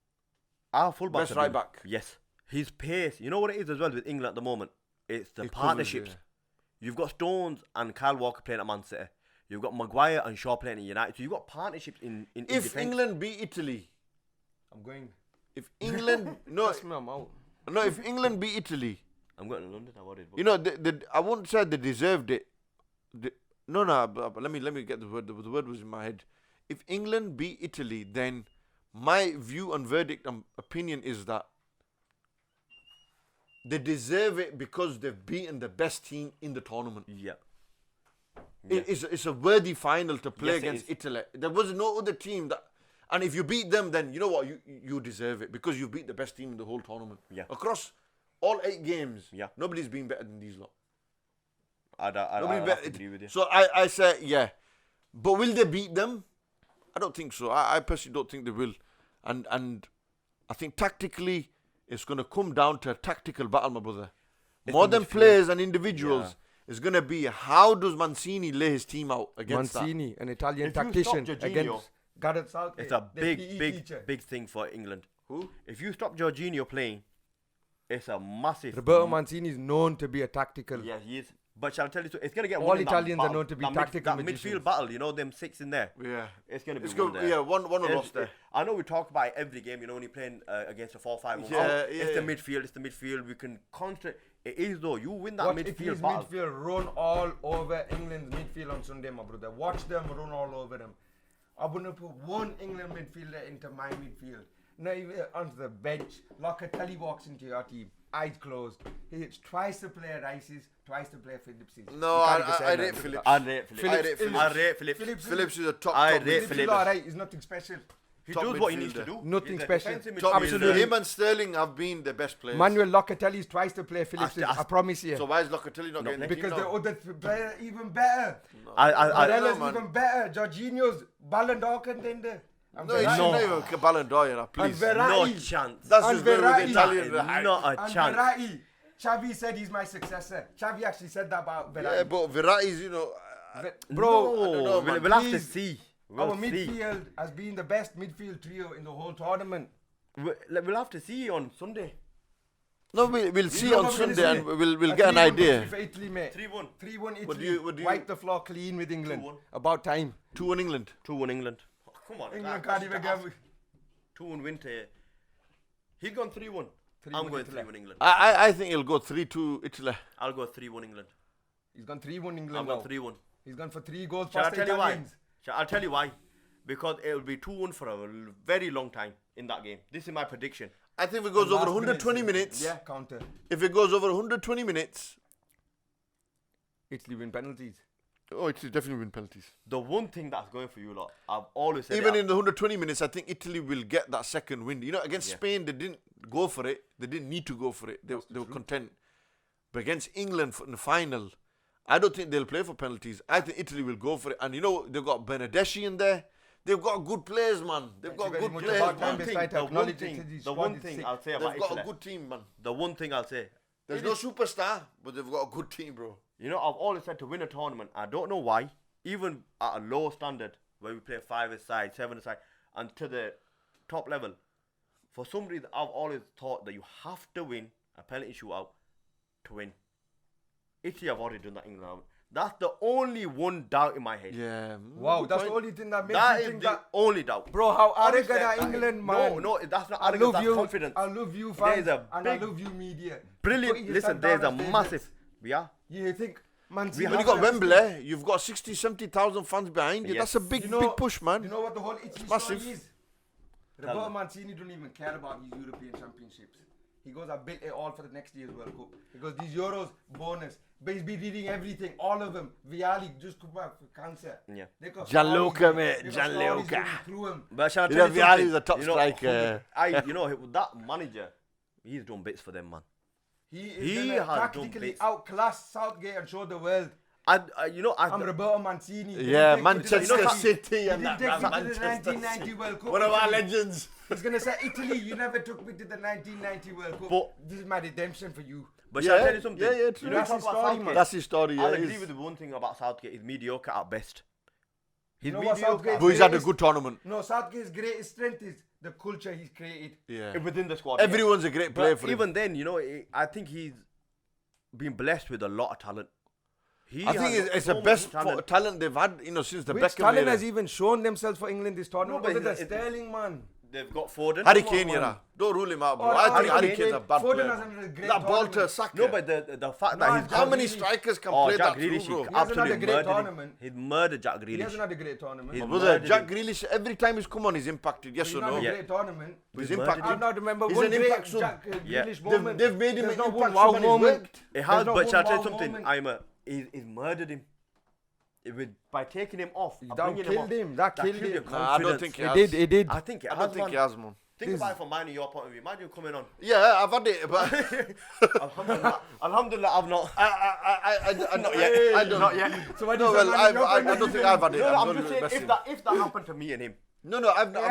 Our fullback. Best right back. Yes. His pace. You know what it is as well with England at the moment? It's the It covers, partnerships. yeah. You've got Stones and Kyle Walker playing at Man City. You've got Maguire and Shaw playing at United. So you've got partnerships in If defence. England beat Italy, I'm going. if England Trust me, I'm out. no, if England beat Italy, I'm going to London. I worried. you know, I won't say they deserved it. No, but let me get the word. The word was in my head. If England beat Italy, then my view and verdict and opinion is that they deserve it because they've beaten the best team in the tournament. Yeah. It's a worthy final to play Yes, it against is. Italy. There was no other team that, and if you beat them, then you know what, you deserve it because you beat the best team in the whole tournament. Yeah. Across all 8 games, Yeah. nobody's been better than these lot. I Nobody's better. agree with you. So I say yeah, but will they beat them? I don't think so. I personally don't think they will, and I think tactically it's going to come down to a tactical battle, my brother. It's More the than midfield. players and individuals. It's going to be how does Mancini lay his team out against Mancini, an Italian If you tactician, stop Jorginho, against Gareth Southgate. It's a the big, PE big, teacher. big thing for England. Who? If you stop Jorginho playing, it's a massive. Roberto Mancini is known to be a tactical. Yeah, he is. But shall I tell you, it's going to get All won in that Italians are battle. known to be That tactical That magicians. midfield battle, you know, them 6 in there. that? Yeah. It's going to be It's won good. there. Yeah, one of It's- lost there. I know we talk about it every game, you know, when you're playing against a 4-5. Yeah, It's yeah. the midfield, it's the midfield. We can concentrate. It is though. You win that Watch midfield Italy's battle. midfield run all over England's midfield on Sunday, my brother. Watch them run all over them. I wouldn't put one England midfielder into my midfield. Not even onto the bench. Locatelli walks into your team, eyes closed. He hits twice the player Rice's, twice the player Phillips's. No, You can't I get said rate nothing Phillips. about I rate Phillips. I rate Phillips. I rate Phillips. Phillips. Phillips is a top. I top rate midfielder. Phillips is Phillips. alright. He's nothing special. He Top does what he needs to midfielder. do. Nothing He's a special. defensive Top midfielder. Absolutely. Him and Sterling have been the best players. Manuel Locatelli's twice the player Phillips's. I promise you. So why is Locatelli not getting the Because team the now? other player even better. I Barella's man. even better. Jorginho's Ballon d'Or contender. And No, he Verratti- should not even Ballon d'Or, you know, And please. Verratti. no chance. That's and just going with Verratti. the Italian. Not a And chance. Verratti. Xavi said he's my successor. Xavi actually said that about Verratti. Yeah, but Verratti's, you know, Bro, I don't know, we'll, man. we'll have to Please. see. our We'll see. midfield has been the best midfield trio in the whole tournament. We'll have to see on Sunday. no, we'll see know on what we're gonna Sunday see? and we'll A get an 3-1 idea. victory for Italy, mate. 3-1. 3-1 Italy. What do you- Wipe the floor clean with England. 2-1. About time. 2-1 England. 2-1 England. Oh, come on. England can't even get. 2-1 win to. He's gone 3-1. 3-1 I'm going Italy. 3-1 England. I think it'll go 3-2 Italy. I'll go 3-1 England. He's gone 3-1 England. I've now. gone 3-1. He's gone for 3 goals Shall I past the tell you why? Italians. I'll tell you why. Because it will be 2-1 for a very long time in that game. This is my prediction. I think if it goes over Last 120 minutes, Yeah, counter. if it goes over 120 minutes, Italy win penalties. oh, it's definitely win penalties. The one thing that's going for you lot, I've always said Even it, in the 120 minutes, I think Italy will get that second win. You know, against Yeah. Spain, they didn't go for it. They didn't need to go for it. They were content. But against England in the final, I don't think they'll play for penalties. I think Italy will go for it. And you know, they've got Benedeschi in there. They've got good players, man. They've got very good much players, about man. time. They try to the one acknowledge thing, Italy's the squad one is thing sick. I'll say They've about got Italy, a good team, man. the one thing I'll say, There's no superstar, but they've got a good team, bro. You know, I've always said to win a tournament, I don't know why, even at a low standard, where we play 5-a-side, 7-a-side, and to the top level, for some reason, I've always thought that you have to win a penalty shootout to win. Italy have already done that in England. That's the only one doubt in my head. Yeah. Wow, that's the only thing that makes That you is think the that. only doubt. Bro, how Honestly, arrogant are that- England, man? No, that's not I arrogance, love that's you. confidence. I love you, There's fans, a and big- I love you, media. Brilliant. Putting Listen, yourself there's a down as massive... favourites. Yeah. You think Man City? When you got Wembley, you've got 60, 70,000 fans behind you. Yes. That's a big, You know- big push, man. You know what the whole Italy massive. story is? Tell Roberto me. Mancini don't even care about these European championships. He goes, I built it all for the next year's World Cup. He goes, these Euros, bonus. But he's been reading everything, all of them. Vialli just come back for cancer. Yeah. They got Gianluca, stories- mate, they got stories Gianluca. running through him. But shall I You tell know, you Vialli something? is a top You know, striker. you know, that manager, he's done bits for them, man. He He is has gonna done tactically bits. outclass Southgate and show the world. You know, I'm Roberto Mancini. He Yeah, didn't take me to the- Manchester City He and didn't that. take me to the Manchester 1990 City. World Cup. One of our Italy. legends. He's gonna say, Italy, you never took me to the 1990 World Cup. But- This is my redemption for you. But shall I tell you something? Yeah, You true. know, That's talk his about story, Southgate. man. That's his story, yeah. I'll it agree is. with the one thing about Southgate. He's mediocre at best. He's You know what mediocre Southgate at But he's had a greatest- good tournament. No, Southgate's greatest strength is the culture he's created. Yeah. best within the squad. Everyone's a great player But for him. even then, you know, I think he's been blessed with a lot of talent. I think it's the so best much talent they've had, since the Which Beckham talent era. has even shown themselves for England this tournament? No, but Look at it's- the Sterling, man. They've got Foden. Harry Come on, Kane, man. yeah. Don't rule him out, bro. Oh, I think Harry Harry Kane's a bad Foden player. hasn't had a great That Bolter, tournament. Saka. No, but the fact No, that he's Jack How many Grealish- strikers can Oh, play Jack that Grealish, through, he bro? hasn't had a absolutely great murdered him. tournament. He'd murdered Jack He Grealish. hasn't had a great tournament. He's Brother, murdered Jack him. Grealish, every time he's come on, he's impacted. Yes He's or not no? a Yeah. great tournament. He's He's impacted. I don't remember He's one an great impact sub. Jack Yeah. Grealish moment. They've made him There's an not one impact wow sub and he's moment. worked. It has, no but shall I tell you one something? moment. He's murdered him. By taking him off, That bringing him off, killed him. That killed killed him. your Nah, I don't confidence. think he It has. did. It did. I think it I has, don't think he man. has, man. Think about it from mine and your point of view. Imagine coming on. Yeah, I've had it, but Alhamdulillah, I've not. I not yet. I don't. Not yet. So why No, do well, you say, I man, you're don't think I've had it. No, I'm I'm not just saying, messing. if that happened to me and him, No, I've not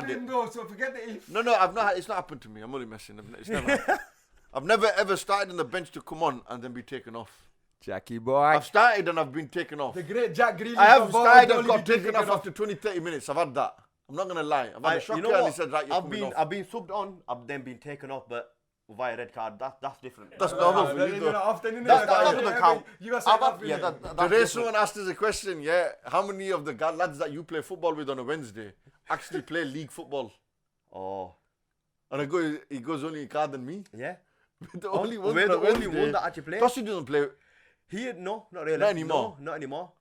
had it. Though, so forget the if. No, I've not. It's not happened to me. I'm only messing. It's never. happened. I've never ever started on the bench to come on and then be taken off. Jackie boy. I've started and I've been taken off. The great Jack Grealish. I have of all started the and got only been taken off after 20, 30 minutes. I've had that. I'm not gonna lie. I've had a shocker you know and what? he said, right, you're coming off. I've been subbed on. I've then been taken off, but via red card. That's different. That's normal for you, You're though. not often, innit? That Like, doesn't yeah, count. You got I've sent off, had- yeah, innit? that's Today different. someone asked us a question, yeah. How many of the lads that you play football with on a Wednesday actually play league football? Oh, And I go, he goes only in card than me. yeah. The only one We're on the a only Wednesday. one that actually play. Tossi doesn't play. Here, no, not really. Not anymore. No, not anymore.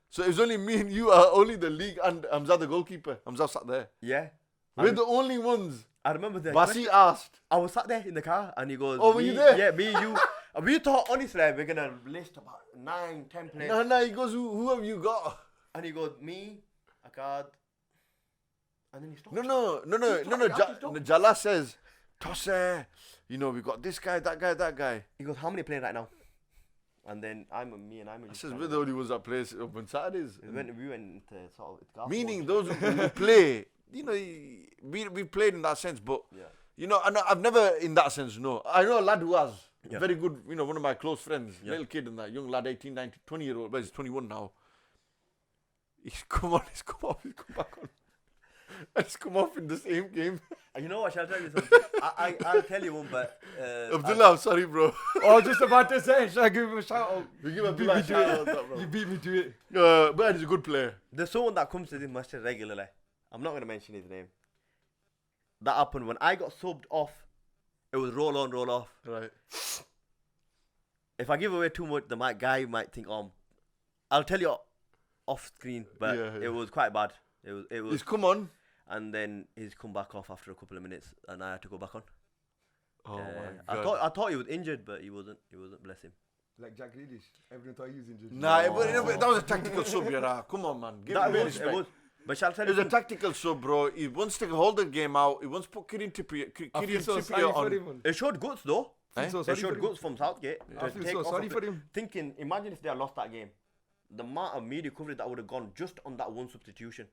So it's only me and you are only the league and Hamza the goalkeeper. Hamza sat there. Yeah. We're the only ones. I remember the Basi question. asked. I was sat there in the car and he goes, Oh, were me, you there? Yeah, me, you. And we thought, honestly, we're going to list about 9, 10 players. No, he goes, who have you got? And he goes, me, a card. And then he stopped. No. Jala says, Tosse, we got this guy, that guy. He goes, how many playing right now? And then me and I'm I just says, kind we're of- the only ones that play on Saturdays. we went into sort of golf Meaning mode. those who play, we played in that sense, but, Yeah. I've never in that sense, no. I know a lad who has, Yeah. very good, one of my close friends, Yeah. little kid and that, young lad, 18, 19, 20-year-old, but he's 21 now. He's come off, he's come back on. And he's come off in the same game. You know what, shall I tell you something? I'll tell you one, but... Abdullah, I'm sorry, bro. I was just about to say, should I give him a shout out? We give Abdullah a shout out, that, You bro. beat me to it. But he's a good player. There's someone that comes to this masjid regularly. I'm not going to mention his name. That happened when I got subbed off. It was roll on, roll off. Right. If I give away too much, the guy might think, I'll tell you off screen, but Yeah. it was quite bad. It was, He's come on. and then he's come back off after a couple of minutes, and I had to go back on. Oh, I my God. I thought he was injured, but he wasn't. Bless him. Like Jack Grealish. Everyone thought he was injured. Nah, but that was a tactical sub, yeah. Come on, man. Give him respect. It was. But shall I tell It you was a something? tactical sub, bro. He wants to hold the game out. He wants to put Kylian I feel so Trippier sorry for on. him, man. It showed guts though. I feel so It sorry for showed him. guts from Southgate. I to feel take so off sorry a for play. him. Thinking, imagine if they had lost that game. The amount of media coverage that would have gone just on that one substitution.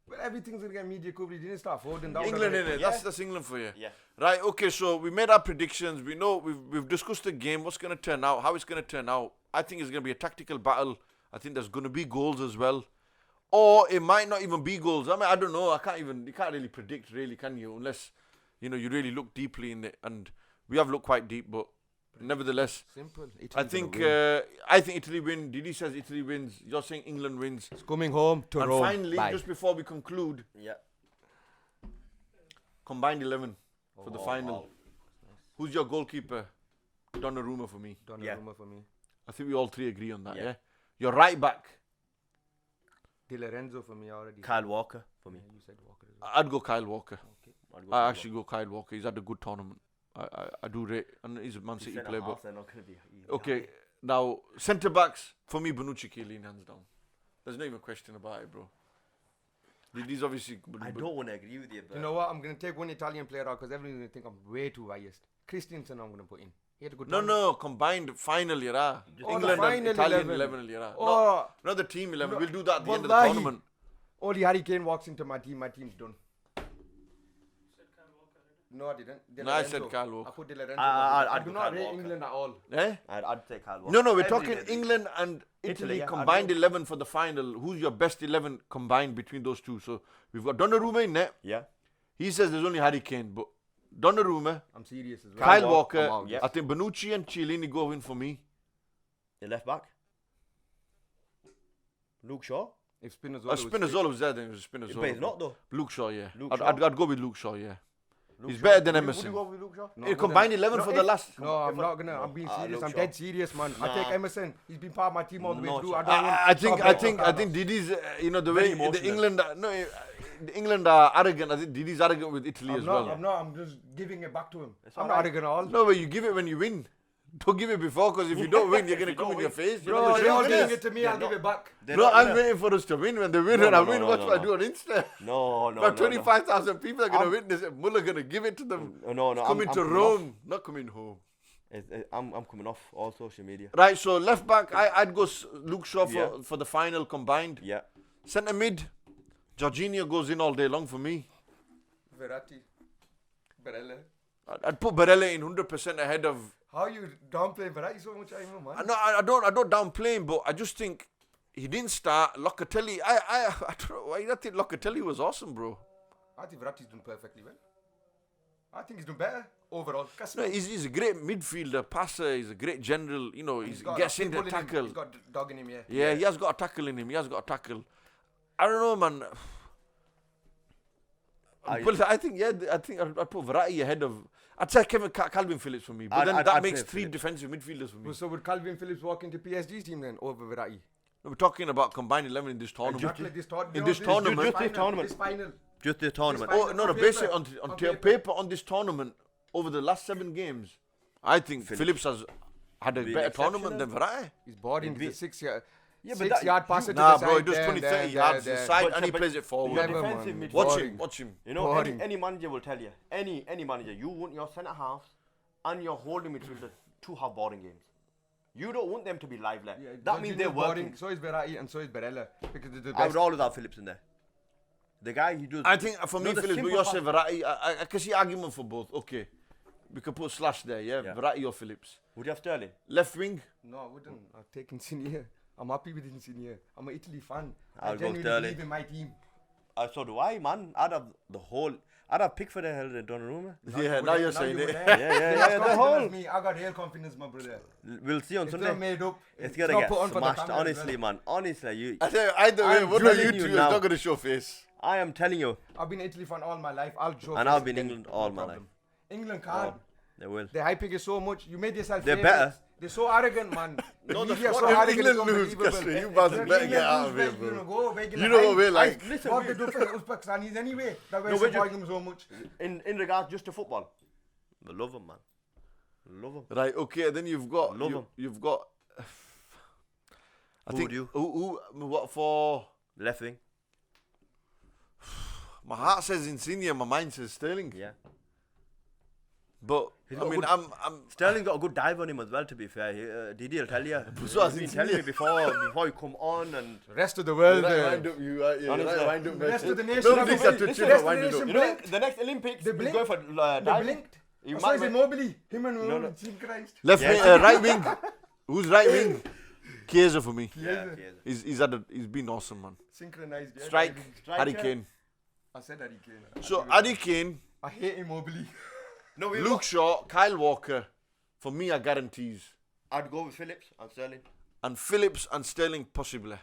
Well, everything's gonna get media coverage. You didn't start Foden. That England, would've- innit? That's England for you. Yeah. Right, okay, so we made our predictions. We know we've discussed the game, what's going to turn out, how it's going to turn out. I think it's going to be a tactical battle. I think there's going to be goals as well. Or it might not even be goals. I mean, I don't know. You can't really predict, really, can you? Unless, you really look deeply in it. And we have looked quite deep, but nevertheless, Simple. I think Italy win. Didi says Italy wins. You're saying England wins. it's coming home to And Rome. finally, Bye. just before we conclude, Yeah. combined 11 for the final. Wow. Who's your goalkeeper? Donnarumma for me. Donnarumma for me. I think we all three agree on that, Yeah. yeah? Your right back, Di Lorenzo for me already. Kyle Walker for me. Yeah, you said Walker as well. I'd go Kyle Walker. I'd go I Kyle actually go Kyle Walker. He's had a good tournament. I do rate, and he's a Man Walker. City Centre player. But halves, they're not gonna be easy, okay, are they? now centre backs for me, Bonucci, Chiellini, hands down. There's no even question about it, bro. These obviously. I don't want to agree with you, but You know what? I'm gonna take one Italian player out because everyone's gonna think I'm way too biased. Christensen, I'm gonna put in. He had a good. No, tournament. no, combined final, yeah. Oh, the England and final Italian 11. 11, yeah. Oh, Not the team 11. No, We'll do that at the end of the wallahi. tournament. only Harry Kane walks into my team's done. No, I didn't. Di No, I said Lorenzo. Kyle Walker. I put Di Lorenzo. I'd I go do not Kyle rate Walker. England at all. Eh? I'd take Kyle Walker. No, we're Every talking day. England and Italy yeah, I combined know. 11 for the final. Who's your best 11 combined between those two? So we've got Donnarumma in net. Yeah. He says there's only Harry Kane, but Donnarumma, I'm serious as well. Kyle Walker, Walker, I'm out, yeah. I think Bonucci and Chiellini go in for me. The left back. Luke Shaw. If Spinazzola, Spinazzola was there, then it was Spinazzola. But he's not though. Luke Shaw, yeah. Luke I'd go with Luke Shaw, yeah. Luke He's Shaw. better than Would Emerson. you go with Luke Shaw? No, He combined 11 No, for the if- last. No, I'm If I- not gonna. no. I'm being Ah, serious. Luke I'm Shaw. dead serious, man. I take Nah. Emerson. He's been part of my team all the way No through. I chance. don't want. I think Carlos. Didi's, the Very way the emotional. England, the England are arrogant. I think Didi's arrogant with Italy I'm as not. well. I'm not. I'm just giving it back to him. It's I'm not alright. arrogant at all. No, but you give it when you win. Don't give it before, because if you don't win, you're If gonna you come don't in your win. face. You're Bro, not they're all gonna giving show it to me. They're I'll give not- it back. They're No, not I'm gonna- waiting for us to win. When they win, No, and I no, win, no, watch no, what I no. do on Insta. No, no, About no, 25,000 people are gonna I'm- witness it. Muller gonna give it to them. No, Coming to Rome, not coming home. I'm coming off all social media. Right, so left back, I'd go Luke Shaw Yeah. for the final combined. Yeah. Centre mid, Jorginho goes in all day long for me. Verratti, Barella. I'd put Barella in 100% ahead of. How you downplay Verratti so much, I know, man. I don't downplay him, but I just think he didn't start. Locatelli, I don't know why I think Locatelli was awesome, bro. I think Verratti's done perfectly well. I think he's done better overall. No, he's a great midfielder, passer. He's a great general. He got gets that in the pitbull in him. tackle. He's got dog in him, yeah. Yeah, he has got a tackle in him. He has got a tackle. I don't know, man. But I think I'd put Verratti ahead of. I'd say Calvin Phillips for me. But then that I'd makes say 3 Phillips. defensive midfielders for me. So would Calvin Phillips walk into PSG's team then over Verratti? We're talking about combined 11 in this tournament. Exactly. This In this tournament. Just this tournament. This final. Just the tournament. This Oh no, on basically paper. on On paper. paper. on this tournament over the last 7 games, I think Phillips has had a Been better tournament than exceptional. Verratti. He's boring. It'd be- He's a 6 yard. Yeah, but 6 that- yard passer to Nah, the bro, he side. does there, 20, there, 30 yards there. inside But- and he but- plays it forward. Your Never, defensive man. midfielder. Watch Boring. him, watch him. You know, Boring. any manager will tell you. Any manager, you want your centre halves and your holding midfielder to have boring games. You don't want them to be lively. Yeah, that means they're Jorginho's boring. working. So is Verratti and so is Barella because they're the I best. would always have Phillips in there. The guy he does. I think for me, the Phillips, but simple you're pass- saying Verratti. I can see argument for both. Okay, we could put slash there. Yeah, Yeah. Verratti or Phillips. Would you have Sterling? Left wing. No, I wouldn't. I've taken Insigne. I'm happy with Insigne. I'm an Italy fan. I I'll go genuinely Sterling. believe in my team. So do I, man. I'd have Pickford ahead of Donnarumma. Yeah, now you're saying you it. would, eh? Yeah, You're yeah, as yeah. The confident whole. as me. I got real confidence, my brother. We'll see on It's not Sunday. made up. It's not gonna get put on for the smashed. camera as Honestly, well. man. Honestly, you. I tell you, either way, I'm one of you telling two you is now. not going to show face. I am telling you, I've been an Italy fan all my life. I'll show and face I've been again, England no all my life. problem. England can't. They will. They're hyping it so much. You made yourself They're favourites. better. They're so arrogant, man. No, the the media squad- so if arrogant. England it's lose, unbelievable. Kasper, you better If get England out of lose, here, we're bro. gonna go, we're gonna You know what hide. we're like. Listen, What they do for Uzbekistanis anyway. That we're No, we're just- supporting them so much. In regards just to football, we love them, man. Love them. Right. Okay. Then you've got. Love 'em. You've got. I Who think would you? Who? What for? Left wing. My heart says Insigne, my mind says Sterling. Yeah. But He's I got a mean, good, I'm Sterling got a good dive on him as well. To be fair, Didi will tell you. So He's been telling me before you come on and. The rest of the world. Honestly. The rest of the nation. Nobody said to The chip rest or of the wind it up. nation blinked. The next Olympics, They he's blinked. going for They diving. blinked. You So is might- Immobile. Him and No, Immobile. no. Synchronized. left Yes. wing, right wing. Who's right wing? Chiesa for me. Yeah, He's been awesome, man. Synchronized. Yeah, Strike, Striker. Harry Kane. I said Harry Kane. So Harry Kane, I hate Immobile. No, Luke Shaw, Kyle Walker, for me are guarantees. I'd go with Phillips and Sterling. And Phillips and Sterling possibly.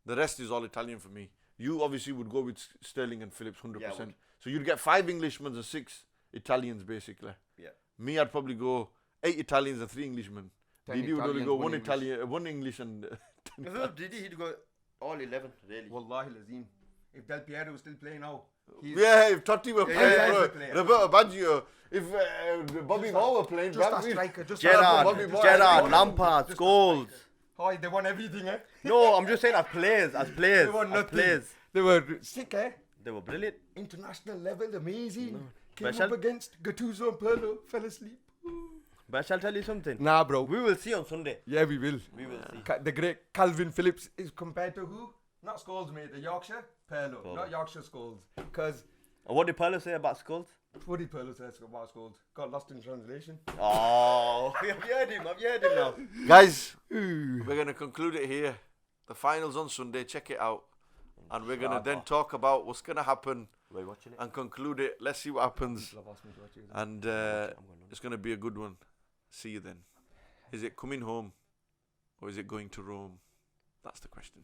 The rest is all Italian for me. You obviously would go with Sterling and Phillips 100%. Yeah, I would. So you'd get 5 Englishmen and 6 Italians basically. Yeah. Me, I'd probably go 8 Italians and 3 Englishmen. 10 Didi would only Italians, go 1 1 English. Italian, 1 English and If it was Didi, he'd go all 11, really. Wallahi Lazim. If Del Piero was still playing now, he's yeah, if Totti were Yeah, playing, yeah, bro, he's a player. Roberto Baggio, if Bobby Moore were playing, just a Bradley- striker. Just Gerrard, Bobby Moore. Gerrard, Just- Lampard, just- Scholes. Oh, they won everything, eh? No, I'm just saying as players, They won as nothing. players. They were sick, eh? They were brilliant. International level, amazing. Came But up shall- against Gattuso and Pirlo, fell asleep. But I shall tell you something. Nah, bro. We will see on Sunday. Yeah, we will. We will see. The great Calvin Phillips is compared to who? Not Scholes, mate. The Yorkshire? Pirlo. Pirlo. Not Yorkshire Scholes. Because And what did Paulo say about Skulls? what did Pirlo say about Scholes? Got lost in translation. Oh, I've heard him now. Guys, we're going to conclude it here. The finals on Sunday, check it out. And we're going to then talk about what's going to happen We're watching it. and conclude it. Let's see what happens. Love asked me to watch it. And it's going to be a good one. See you then. Is it coming home or is it going to Rome? That's the question.